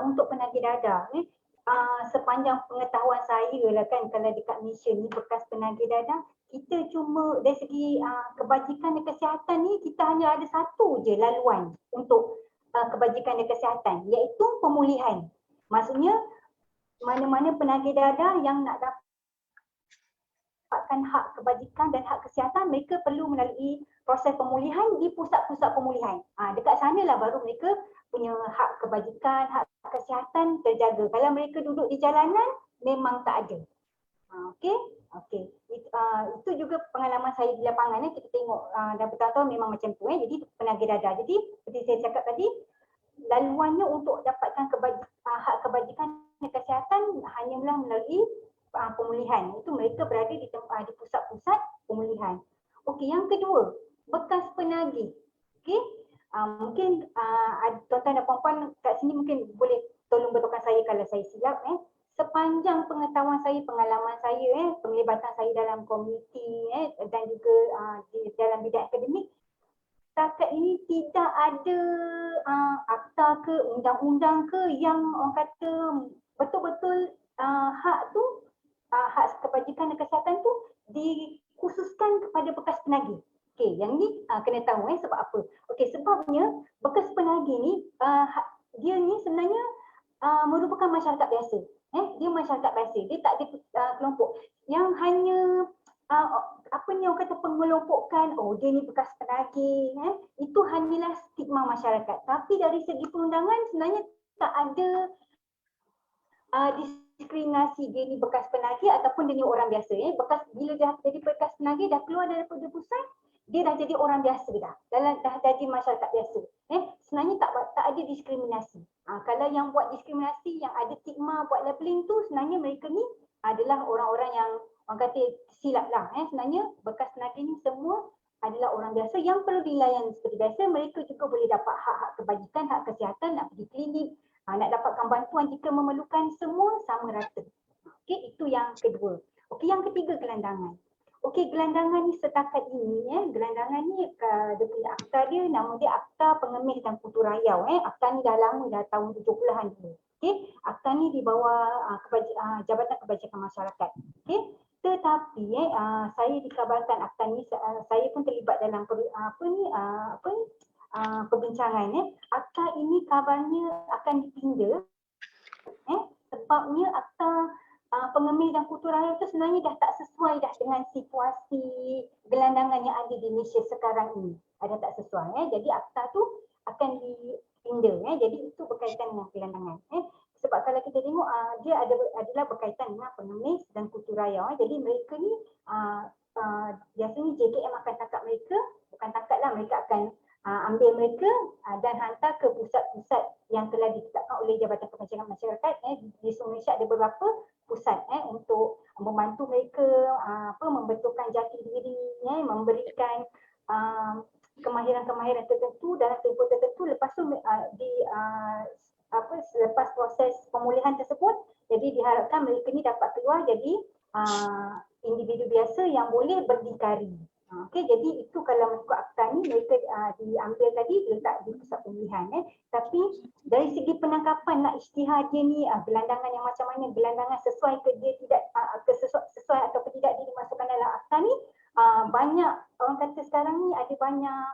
Untuk penagih dadah sepanjang pengetahuan saya lah kan, kalau dekat Malaysia ni bekas penagih dadah, kita cuma dari segi kebajikan dan kesihatan ni kita hanya ada satu je laluan untuk kebajikan dan kesihatan, iaitu pemulihan. Maksudnya mana-mana penagih dadah yang nak dapatkan hak kebajikan dan hak kesihatan, mereka perlu melalui proses pemulihan di pusat-pusat pemulihan. Dekat sanalah baru mereka punya hak kebajikan, hak kesihatan terjaga. Kalau mereka duduk di jalanan, memang tak ada. Okey. Itu juga pengalaman saya di lapangan ni, kita tengok dah bertahun-tahun memang macam tu jadi penagih dadah. Jadi seperti saya cakap tadi, laluannya untuk dapatkan hak kebajikan dan kesihatan hanyalah melalui pemulihan. Itu mereka berada di pusat-pusat pemulihan. Okey, yang kedua, bekas penagih. Okey. Mungkin tuan-tuan dan puan-puan kat sini mungkin boleh tolong betulkan saya kalau saya silap sepanjang pengetahuan saya, pengalaman saya penglibatan saya dalam komuniti dan juga di dalam bidang akademik, setakat ini tidak ada akta ke undang-undang ke yang orang kata betul-betul hak tu, hak kebajikan dan kesihatan tu dikhususkan kepada bekas penagih. Okey, yang ni kena tahu sebab apa. Okey, sebabnya bekas penagih ni dia ni sebenarnya merupakan masyarakat biasa. Dia masyarakat biasa. Dia tak ada kelompok yang hanya apa ni orang kata pengelompokan, oh dia ni bekas penagih, itu hanyalah stigma masyarakat. Tapi dari segi perundangan sebenarnya tak ada diskriminasi dia ni bekas penagih ataupun dia ni orang biasa. Bekas, bila dah jadi bekas penagih, dah keluar daripada pusat, dia dah jadi orang biasa dah jadi masyarakat biasa. Sebenarnya tak ada diskriminasi. Kalau yang buat diskriminasi, yang ada stigma buat labeling tu, sebenarnya mereka ni adalah orang-orang yang orang kata silap lah. Sebenarnya bekas penagih ni semua adalah orang biasa yang perlu dilayan seperti biasa. Mereka juga boleh dapat hak-hak kebajikan, hak kesihatan, nak pergi klinik, nak dapatkan bantuan jika memerlukan, semua sama rata. Okey, itu yang kedua. Okey, yang ketiga, gelandangan. Okey, gelandangan ni setakat ini, gelandangan ni dia punya akta dia, nama dia Akta Pengemis dan Putu Rayau. Akta ni dah lama, dah tahun 70-an dulu. Okey, akta ni di bawah Jabatan Kebajikan Masyarakat. Okey, tetapi saya dikabarkan akta ni, saya pun terlibat dalam perbincangan. Akta ini kabarnya akan ditinda sebabnya akta pengemis dan putu rayau itu sebenarnya dah tak sesuai dah dengan situasi gelandangan yang ada di Malaysia sekarang ini. Ada tak sesuai. Jadi akta tu akan ditinda. Jadi itu berkaitan dengan gelandangan. Sebab kalau kita tengok dia adalah berkaitan dengan pengemis dan putu rayau. Jadi mereka ni biasanya JKM akan tangkap mereka, bukan tangkap lah, mereka akan ambil mereka dan hantar ke pusat-pusat yang telah ditetapkan oleh Jabatan Kebajikan Masyarakat. Di seluruh Malaysia ada beberapa pusat untuk membantu mereka membetulkan jati diri, memberikan kemahiran-kemahiran tertentu dalam tempoh tertentu. Lepas tu selepas proses pemulihan tersebut, jadi diharapkan mereka ni dapat keluar jadi individu biasa yang boleh berdikari. Okey, jadi itu kalau mengikut akta ni mereka diambil tadi, diletak di pusat pemulihan. Tapi dari segi penangkapan, nak isytihar dia ni gelandangan yang macam mana, gelandangan sesuai ke dia tidak, sesuai atau tidak dia dimasukkan dalam akta ni, banyak orang kata sekarang ni ada banyak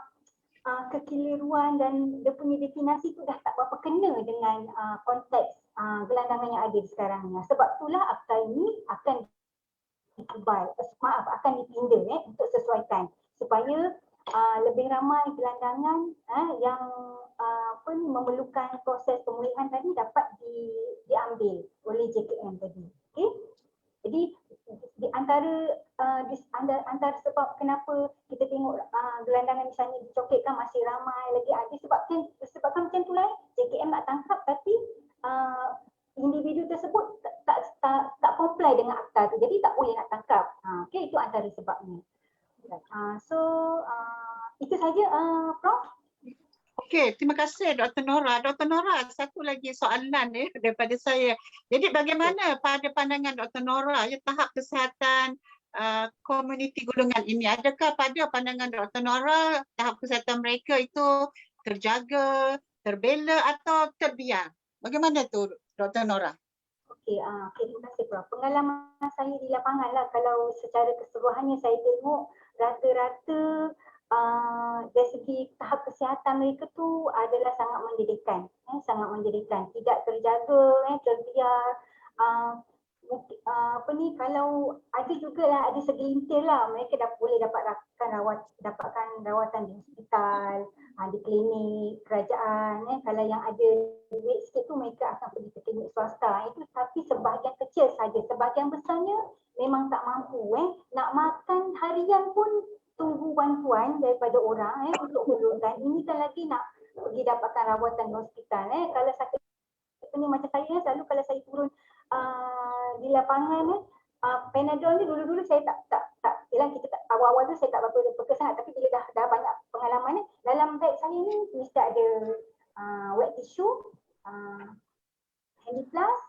kekeliruan dan dia punya definasi tu dah tak berapa kena dengan konteks gelandangan yang ada di sekarang ni. Sebab itulah akta ini akan akan ditinda untuk sesuaikan supaya lebih ramai gelandangan yang memerlukan proses pemulihan tadi dapat diambil oleh JKM tadi. Okey. Jadi di antara sebab kenapa kita tengok gelandangan misalnya dicoketkan masih ramai lagi ada sebabkan macam itulah JKM nak tangkap tapi individu tersebut tak comply dengan akta tu, jadi tak boleh nak tangkap. Okey, itu antara sebabnya. Itu saja Prof. Okey, terima kasih Dr. Nora. Dr. Nora, satu lagi soalan daripada saya. Jadi bagaimana pada pandangan Dr. Nora tahap kesihatan komuniti golongan ini? Adakah pada pandangan Dr. Nora tahap kesihatan mereka itu terjaga, terbela atau terbiar? Bagaimana tu Dr. Nora? Okey, terima kasih Prof. Pengalaman saya di lapangan lah, kalau secara keseluruhannya saya tengok rata-rata dari segi tahap kesihatan mereka tu adalah sangat menjadikan, tidak terjaga, terbiar. Kalau ada jugalah, ada segelintir lah mereka boleh dapatkan rawatan di hospital, di klinik kerajaan. Kalau yang ada duit sikit tu mereka akan pergi ke klinik swasta. Itu tapi sebahagian kecil saja. Sebahagian besarnya memang tak mampu. Nak makan harian pun tunggu bantuan daripada orang untuk perlukan. Ini kan lagi nak pergi dapatkan rawatan di hospital. Kalau sakit macam saya, selalu kalau saya turun di lapangan, Panadol ni dulu-dulu saya awal-awal tu saya tak berapa peka sangat, tapi bila dah banyak pengalaman dalam beg saya ni mesti ada wet tissue, handy plus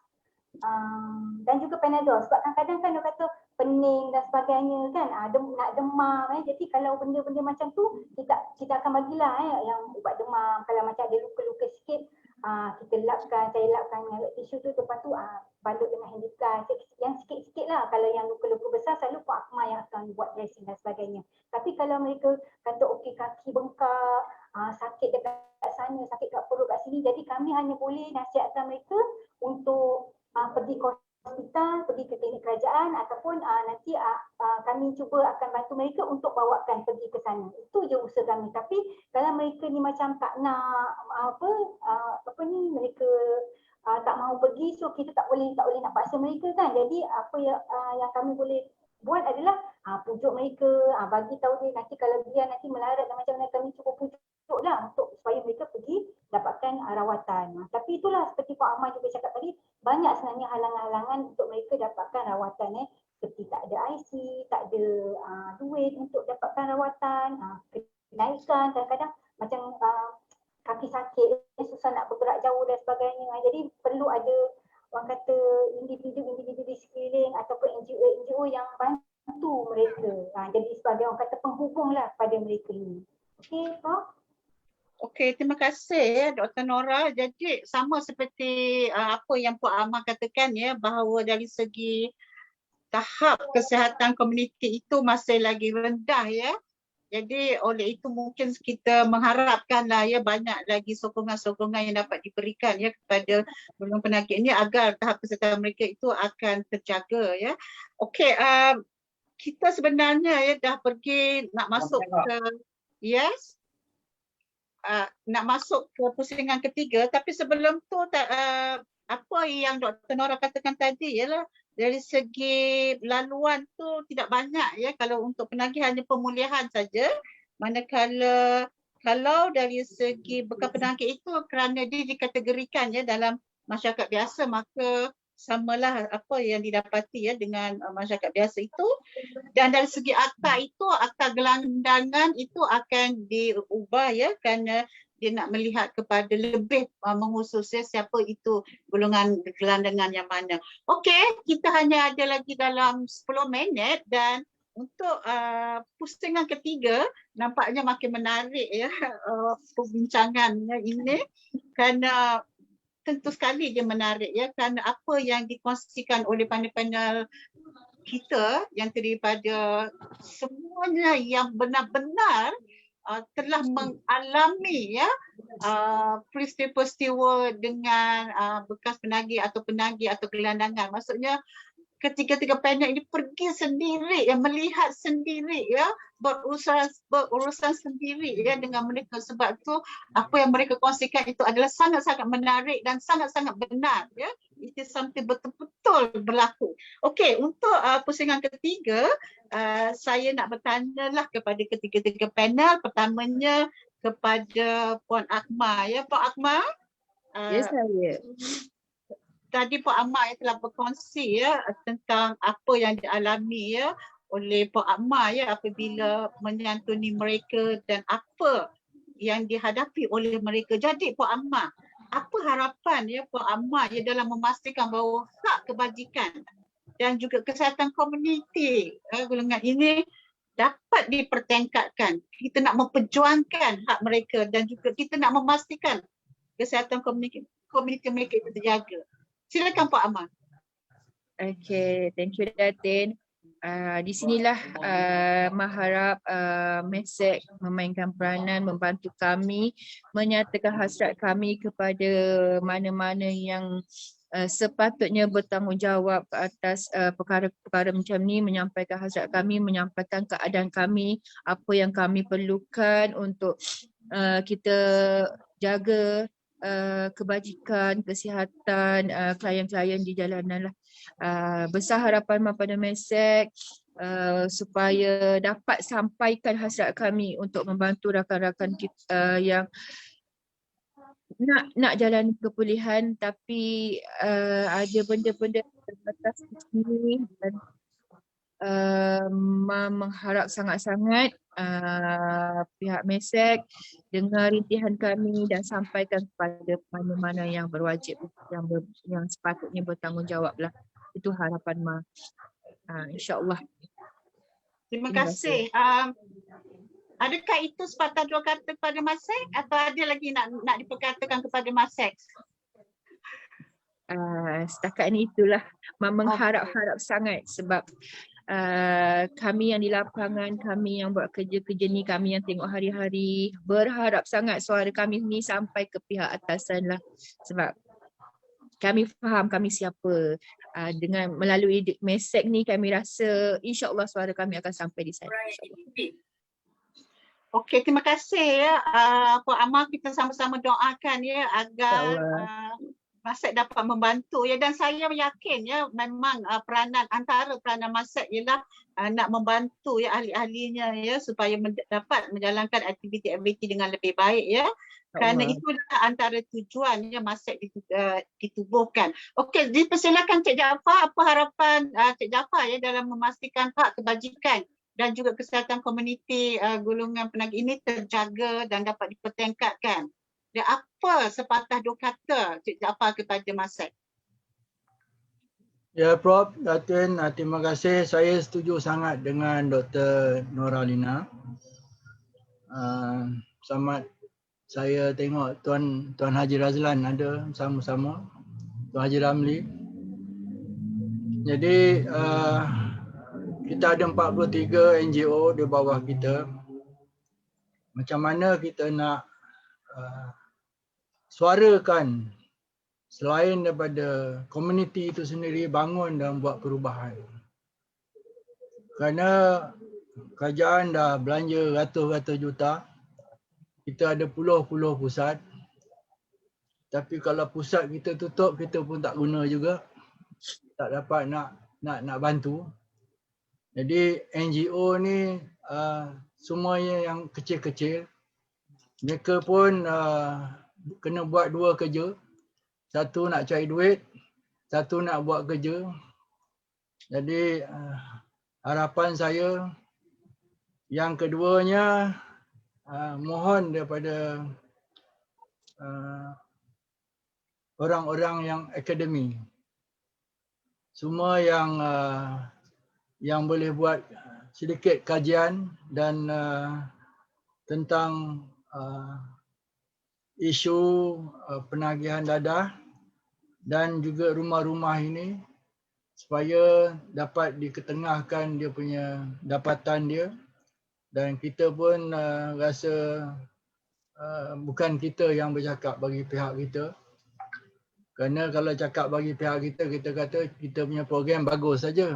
dan juga Panadol. Sebab kadang-kadang kan dia kata pening dan sebagainya kan, nak demam jadi kalau benda-benda macam tu kita akan bagilah yang ubat demam. Kalau macam ada luka-luka sikit kita lapkan, saya lapkan dengan wet tisu tu, lepas tu balut dengan handicap yang sikit-sikit lah. Kalau yang luka-luka besar selalu Puan Akmal yang akan buat dressing dan sebagainya. Tapi kalau mereka kata okey kaki bengkak, sakit dekat sana, sakit kat perut kat sini, jadi kami hanya boleh nasihatkan mereka untuk pergi ke hospital, pergi ke klinik kerajaan ataupun nanti kami cuba akan bantu mereka untuk bawakan pergi ke sana. Itu je usaha kami. Tapi kalau mereka ni macam tak nak mereka tak mahu pergi, so kita tak boleh nak paksa mereka kan. Jadi apa yang kami boleh buat adalah pujuk mereka, bagi tahu dia nanti kalau dia nanti melarat dan macam mana, kami cuba pujuk lah untuk supaya mereka pergi dapatkan rawatan. Tapi itulah seperti Pak Ahmad juga cakap tadi, banyak sebenarnya halangan-halangan untuk mereka dapatkan rawatan seperti tak ada IC, tak ada duit untuk dapatkan rawatan, kenaikan kadang-kadang macam kaki sakit, susah nak bergerak jauh dan sebagainya. Jadi perlu ada orang kata individu-individu di sekeliling ataupun NGO yang bantu mereka. Jadi sebagai orang kata penghubung lah pada mereka ini. Okey, Pak? Okey, terima kasih Dr. Nora. Jadi sama seperti apa yang Puan Amar katakan bahawa dari segi tahap kesihatan komuniti itu masih lagi rendah Jadi oleh itu mungkin kita mengharapkanlah banyak lagi sokongan-sokongan yang dapat diberikan kepada golongan penagih ini agar tahap kesihatan mereka itu akan terjaga Okey, kita sebenarnya dah pergi nak masuk ke nak masuk ke pusingan ketiga, tapi sebelum tu apa yang Dr. Nora katakan tadi ialah dari segi laluan tu tidak banyak kalau untuk penagih hanya pemulihan saja, manakala kalau dari segi bekal penagih itu kerana dia dikategorikan dalam masyarakat biasa, maka samalah apa yang didapati dengan masyarakat biasa itu. Dan dari segi akta itu, akta gelandangan itu akan diubah kerana dia nak melihat kepada lebih mengkhusus siapa itu golongan gelandangan yang mana. Okey, kita hanya ada lagi dalam 10 minit dan untuk pusingan ketiga nampaknya makin menarik perbincangan ini kerana tentu sekali dia menarik kerana apa yang dikongsikan oleh panel-panel kita yang daripada semuanya yang benar-benar telah mengalami peristiwa-peristiwa dengan bekas penagih atau gelandangan. Maksudnya ketiga-tiga panel ini pergi sendiri melihat sendiri berurusan sendiri dengan mereka. Sebab tu apa yang mereka kongsikan itu adalah sangat-sangat menarik dan sangat-sangat benar itu sampai betul-betul berlaku. Okey, untuk pusingan ketiga saya nak bertanyalah kepada ketiga-tiga panel. Pertamanya kepada Puan Akmal Puan Akmal. Ya, saya. Tadi Puan Amar telah berkongsi tentang apa yang dialami oleh Puan Amar apabila menyantuni mereka dan apa yang dihadapi oleh mereka. Jadi Puan Amar, apa harapan Puan Amar dalam memastikan bahawa hak kebajikan dan juga kesihatan komuniti golongan ini dapat dipertingkatkan. Kita nak memperjuangkan hak mereka dan juga kita nak memastikan kesihatan komuniti mereka itu terjaga. Silakan Pak Amar. Okay, thank you Datin. Di sinilah mengharap Mesek memainkan peranan membantu kami menyatakan hasrat kami kepada mana-mana yang sepatutnya bertanggungjawab ke atas perkara-perkara macam ni, menyampaikan hasrat kami, menyampaikan keadaan kami, apa yang kami perlukan untuk kita jaga kebajikan, kesihatan klien-klien di jalanan lah. Besar harapan pada Mesek supaya dapat sampaikan hasrat kami untuk membantu rakan-rakan kita yang nak jalan kepulihan tapi ada benda-benda terbatas di sini dan mengharap sangat-sangat pihak Mesek dengar rintihan kami dan sampaikan kepada mana-mana yang berwajib yang sepatutnya bertanggungjawab lah. Itu harapan InsyaAllah. Terima Terima kasih. kasih. Adakah itu sepatah dua kata kepada Masek atau ada lagi nak diperkatakan kepada Masek? Setakat ni itulah mengharap-harap sangat sebab kami yang di lapangan, kami yang buat kerja-kerja ni, kami yang tengok hari-hari, berharap sangat suara kami ni sampai ke pihak atasan lah. Sebab kami faham kami siapa. Dengan melalui Mesek ni kami rasa insya-Allah suara kami akan sampai di sana. Okey, terima kasih ya. Puan Amar, kita sama-sama doakan ya agar Masek dapat membantu ya, dan saya yakin ya memang antara peranan Masek ialah nak membantu ya ahli-ahlinya ya supaya dapat menjalankan aktiviti-aktiviti dengan lebih baik ya. Kerana itulah antara tujuan ya Masek ditubuhkan. Okey, dipersilakan Cik Jaafar, apa harapan Cik Jaafar ya dalam memastikan hak kebajikan dan juga kesihatan komuniti golongan penagih ini terjaga dan dapat dipertingkatkan. Dan apa sepatah dua kata Cik Jaafar kepada Masek? Ya Prof, Datin, terima kasih. Saya setuju sangat dengan Dr. Noralina. Selamat saya tengok Tuan Haji Razlan ada sama-sama, Tuan Haji Ramli. Jadi kita ada 43 NGO di bawah kita. Macam mana kita nak suarakan selain daripada komuniti itu sendiri bangun dan buat perubahan. Kerana kerajaan dah belanja ratus-ratus juta, kita ada puluh-puluh pusat. Tapi kalau pusat kita tutup, kita pun tak guna juga. Tak dapat nak bantu. Jadi NGO ni semuanya yang kecil-kecil, mereka pun kena buat dua kerja. Satu nak cari duit, satu nak buat kerja. Jadi harapan saya yang keduanya mohon daripada orang-orang yang akademi, semua yang boleh buat sedikit kajian dan tentang isu penagihan dadah dan juga rumah-rumah ini supaya dapat diketengahkan dia punya dapatan dia, dan kita pun rasa bukan kita yang bercakap bagi pihak kita. Kerana kalau cakap bagi pihak kita, kita kata kita punya program bagus saja.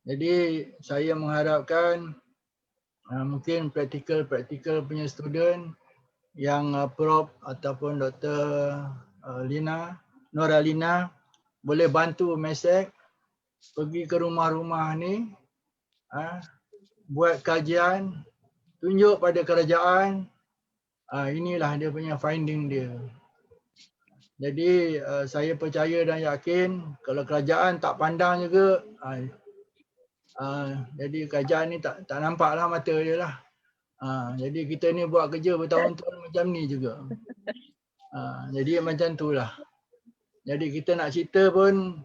Jadi saya mengharapkan mungkin praktikal punya student yang Prof ataupun Dr. Noralina boleh bantu Mesek pergi ke rumah-rumah ni, buat kajian, tunjuk pada kerajaan, inilah dia punya finding dia. Jadi saya percaya dan yakin kalau kerajaan tak pandang juga, jadi kerajaan ni tak nampaklah mata dia lah. Jadi kita ni buat kerja bertahun-tahun macam ni juga. Jadi macam tu lah. Jadi kita nak cerita pun,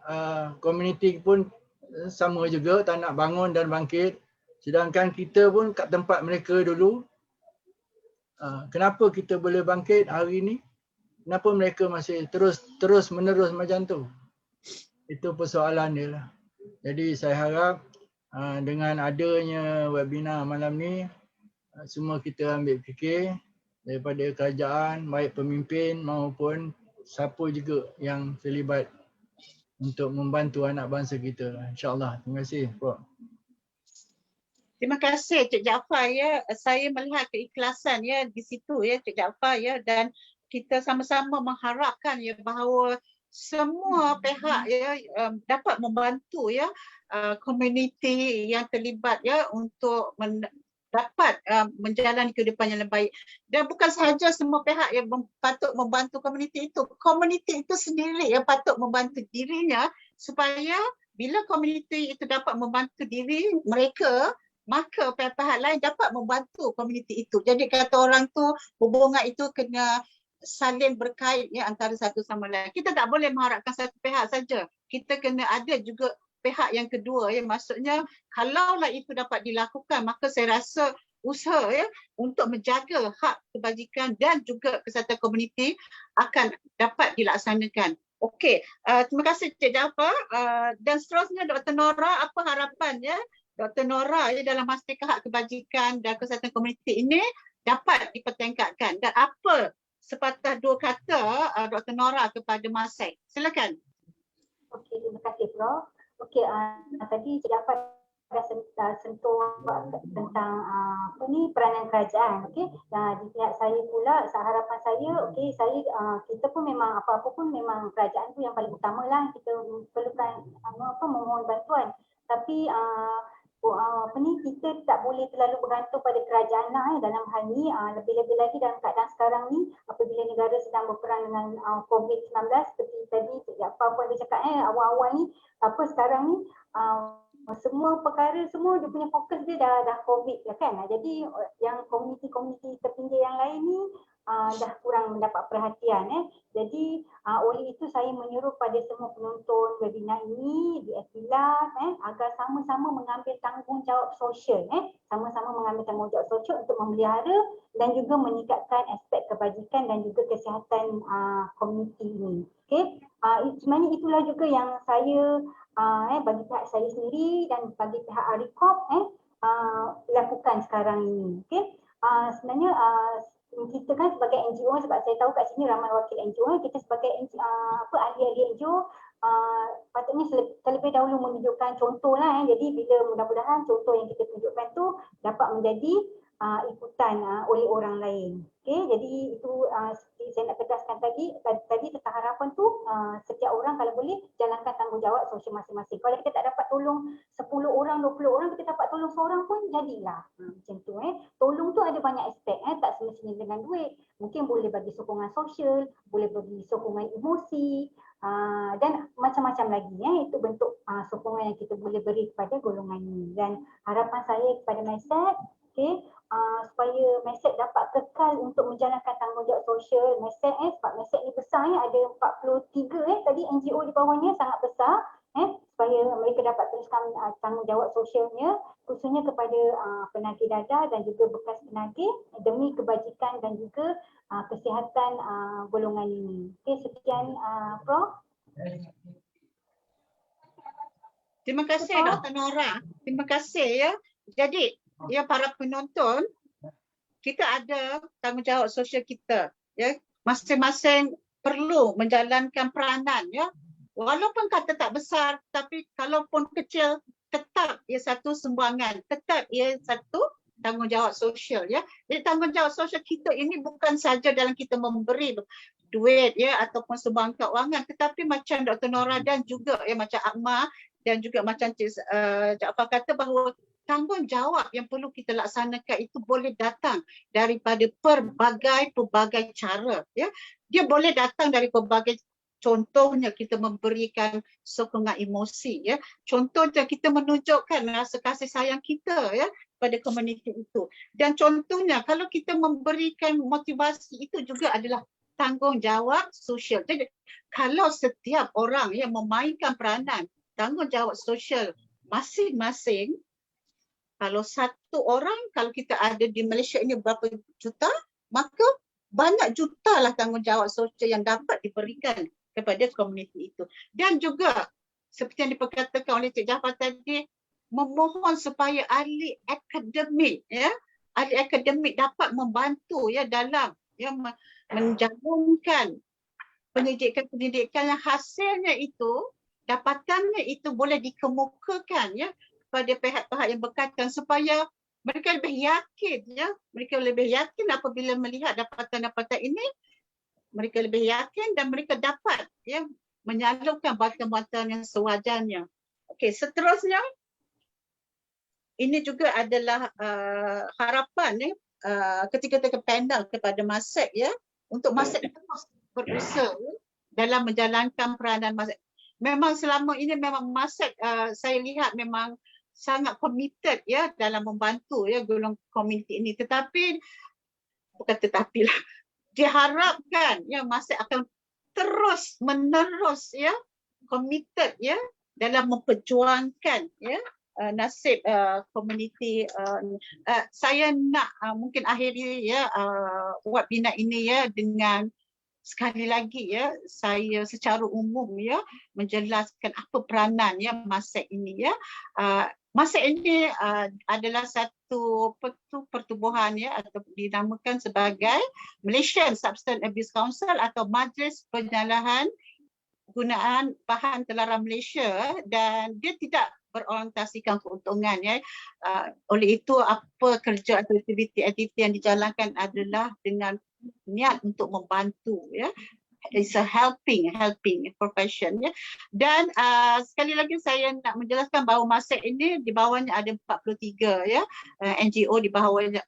komuniti pun sama juga, tak nak bangun dan bangkit. Sedangkan kita pun kat tempat mereka dulu. Kenapa kita boleh bangkit hari ni? Kenapa mereka masih terus menerus macam tu? Itu persoalan dia lah. Jadi saya harap dengan adanya webinar malam ni, semua kita ambil fikir daripada kerajaan, baik pemimpin maupun siapa juga yang terlibat untuk membantu anak bangsa kita. InsyaAllah. Terima kasih, Prof. Terima kasih Cik Jaafar ya. Saya melihat keikhlasan ya di situ ya Cik Jaafar ya, dan kita sama-sama mengharapkan ya bahawa semua pihak ya dapat membantu ya komuniti yang terlibat ya untuk dapat menjalani kehidupan yang lebih baik. Dan bukan sahaja semua pihak yang patut membantu komuniti itu sendiri yang patut membantu dirinya, supaya bila komuniti itu dapat membantu diri mereka, maka pihak-pihak lain dapat membantu komuniti itu. Jadi kata orang tu, hubungan itu kena saling berkait ya antara satu sama lain. Kita tak boleh mengharapkan satu pihak saja. Kita kena ada juga pihak yang kedua ya, maksudnya kalaulah itu dapat dilakukan maka saya rasa usaha ya untuk menjaga hak kebajikan dan juga kesihatan komuniti akan dapat dilaksanakan. Okey, terima kasih Cik Jaafar. Dan seterusnya Dr. Nora, apa harapannya Dr. Nora ya dalam memastikan hak kebajikan dan kesihatan komuniti ini dapat dipertingkatkan, dan apa sepatah dua kata Dr. Nora kepada MASEC? Silakan. Okey, terima kasih Prof. Okey, tadi Cik Jaafar dah sentuh tentang apa ni, peranan kerajaan. Okey, di pihak saya pula, harapan saya, okey, kita pun memang apa-apa pun memang kerajaan tu yang paling utama lah, kita perlukan memohon bantuan. Tapi apa ni, kita tak boleh terlalu bergantung pada kerajaan lah dalam hal ni, lebih-lebih lagi dalam keadaan sekarang ni apabila negara sedang berperang dengan COVID-19, seperti tadi Cik Jaafar pun ada cakap awal-awal ni, sekarang ni semua perkara semua dia punya fokus dia dah COVID lah kan. Jadi yang komuniti-komuniti terpinggir yang lain ni dah kurang mendapat perhatian. Jadi oleh itu saya menyuruh pada semua penonton webinar ini di FBLAS agar sama-sama mengambil tanggungjawab sosial, sama-sama mengambil tanggungjawab sosial untuk memelihara dan juga meningkatkan aspek kebajikan dan juga kesihatan komuniti ini. Okey, sebenarnya itulah juga yang saya bagi pihak saya sendiri dan bagi pihak ARICOP lakukan sekarang ini. Okey, sebenarnya kita kan sebagai NGO, sebab saya tahu kat sini ramai wakil NGO, kita sebagai ahli-ahli NGO patutnya terlebih dahulu menunjukkan contoh lah. Jadi bila mudah-mudahan contoh yang kita tunjukkan tu dapat menjadi ikutan oleh orang lain. Okey, jadi itu seperti saya nak tegaskan tadi tentang harapan tu, setiap orang kalau boleh jalankan tanggungjawab sosial masing-masing. Kalau kita tak dapat tolong 10 orang, 20 orang, kita dapat tolong seorang pun jadilah. Macam tu Tolong tu ada banyak aspek tak semestinya dengan duit. Mungkin boleh bagi sokongan sosial, boleh bagi sokongan emosi, dan macam-macam lagi itu bentuk sokongan yang kita boleh beri kepada golongan ini. Dan harapan saya kepada MASEC, supaya MASEC dapat kekal untuk menjalankan tanggungjawab sosial MASEC, sebab MASEC ni besar ada 43 tadi NGO di bawahnya, sangat besar, supaya mereka dapat teruskan tanggungjawab sosialnya khususnya kepada penagih dadah dan juga bekas penagih demi kebajikan dan juga kesihatan golongan ini. Okey, sekian Prof. Terima kasih Dr. Nora. Terima kasih ya. Jadi ya para penonton, kita ada tanggungjawab sosial kita ya. Masing-masing perlu menjalankan peranan ya. Walaupun kata tak besar, tapi kalaupun kecil, tetap ia satu sumbangan, tetap ia satu tanggungjawab sosial ya. Jadi tanggungjawab sosial kita ini bukan saja dalam kita memberi duit ya ataupun sumbang keuangan, tetapi macam Dr. Nora dan juga ya macam Akmal dan juga macam Cik Jaafar kata bahawa tanggungjawab yang perlu kita laksanakan itu boleh datang daripada pelbagai cara ya. Dia boleh datang dari pelbagai, contohnya kita memberikan sokongan emosi ya. Contohnya kita menunjukkan rasa kasih sayang kita ya pada komuniti itu. Dan contohnya kalau kita memberikan motivasi, itu juga adalah tanggungjawab sosial. Jadi kalau setiap orang yang memainkan peranan tanggungjawab sosial masing-masing, kalau satu orang, kalau kita ada di Malaysia ini berapa juta, maka banyak jutalah tanggungjawab sosial yang dapat diberikan kepada komuniti itu. Dan juga seperti yang diperkatakan oleh Cik Jaafar tadi, memohon supaya ahli akademik ya, ahli akademik dapat membantu ya dalam ya menjalankan pendidikan yang hasilnya itu, dapatannya itu boleh dikemukakan ya kepada pihak-pihak yang berkaitan supaya mereka lebih yakin ya, mereka lebih yakin apabila melihat dapatan-dapatan ini, mereka lebih yakin dan mereka dapat ya menyalurkan bantuan-bantuan yang sewajarnya. Okey, seterusnya ini juga adalah harapan ketika kita panel kepada MASEC ya, untuk MASEC terus berusaha dalam menjalankan peranan MASEC. Memang selama ini memang MASEC saya lihat memang sangat committed ya dalam membantu ya golongan komuniti ini, tetapi bukan tetapilah, diharapkan ya MASEC akan terus menerus ya committed ya dalam memperjuangkan ya nasib komuniti. Saya nak mungkin akhiri ya webinar ini ya dengan sekali lagi ya saya secara umum ya menjelaskan apa peranan ya MASEC ini ya. MASEC ini adalah satu pertubuhan ya atau dinamakan sebagai Malaysian Substance Abuse Council atau Majlis Penyalahan Gunaan Bahan Terlarang Malaysia, dan dia tidak berorientasikan keuntungan ya. Oleh itu apa kerja atau aktiviti yang dijalankan adalah dengan niat untuk membantu ya. It's a helping profession ya. Dan sekali lagi saya nak menjelaskan bahawa MASEC ini di bawahnya ada 43 ya NGO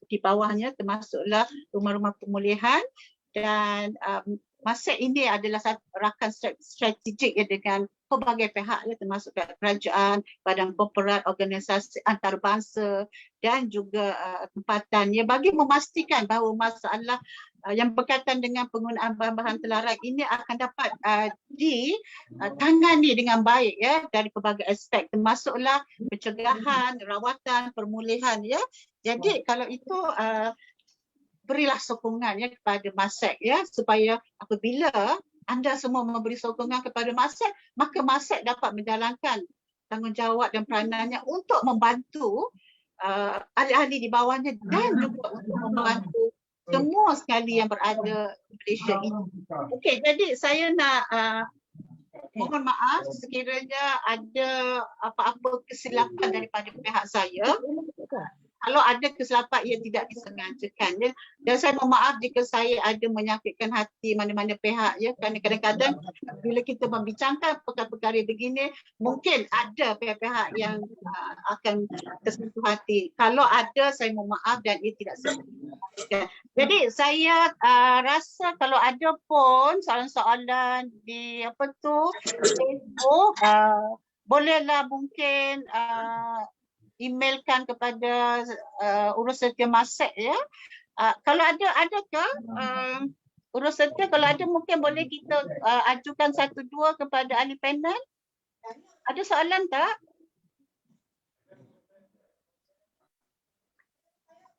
di bawahnya termasuklah rumah-rumah pemulihan, dan MASEC ini adalah satu rakan strategik ya dengan pelbagai pihak ya, termasuk kerajaan, badan korporat, organisasi antarabangsa dan juga tempatan ya, bagi memastikan bahawa masalah yang berkaitan dengan penggunaan bahan-bahan terlarang ini akan dapat ditangani dengan baik ya dari pelbagai aspek, termasuklah pencegahan, rawatan, pemulihan ya. Jadi kalau itu berilah sokongan ya kepada MASEC ya, supaya apabila anda semua memberi sokongan kepada MASEC, maka MASEC dapat menjalankan tanggungjawab dan peranannya untuk membantu ahli-ahli di bawahnya dan juga untuk membantu semua sekali yang berada di Malaysia ini. Okey, jadi saya nak mohon maaf sekiranya ada apa-apa kesilapan daripada pihak saya. Kalau ada kesilapan ia tidak disengajakan ya. Dan saya mohon maaf jika saya ada menyakitkan hati mana-mana pihak ya, kerana kadang-kadang bila kita membincangkan perkara-perkara begini mungkin ada pihak-pihak yang akan tersentuh hati. Kalau ada saya mohon maaf dan ia tidak sengaja. Jadi saya rasa kalau ada pun soalan-soalan di Facebook, bolehlah mungkin emailkan kepada urus setia MASEC ya. Kalau adakah urus setia, kalau ada mungkin boleh kita ajukan 1-2 kepada ahli panel. Ada soalan tak?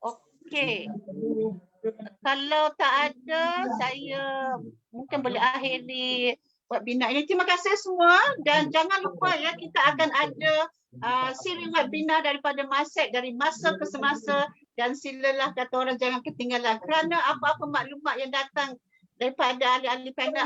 Okey. Kalau tak ada, saya mungkin boleh akhiri webinar ini. Terima kasih semua dan jangan lupa ya, kita akan ada siri webinar daripada MASEC dari masa ke semasa, dan silalah kata orang jangan ketinggalan, kerana apa-apa maklumat yang datang daripada ahli-ahli panel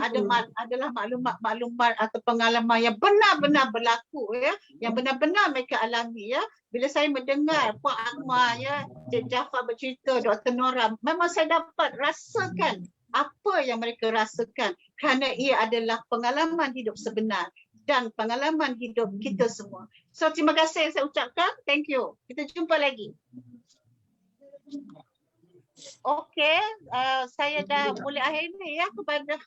adalah maklumat atau pengalaman yang benar-benar berlaku ya, yang benar-benar mereka alami ya. Bila saya mendengar Puan Akmal ya, Cik Jafar bercerita, Dr. Nora, memang saya dapat rasakan apa yang mereka rasakan, kerana ia adalah pengalaman hidup sebenar dan pengalaman hidup kita semua. So terima kasih saya ucapkan. Thank you. Kita jumpa lagi. Okey, saya dah boleh akhiri ya kepada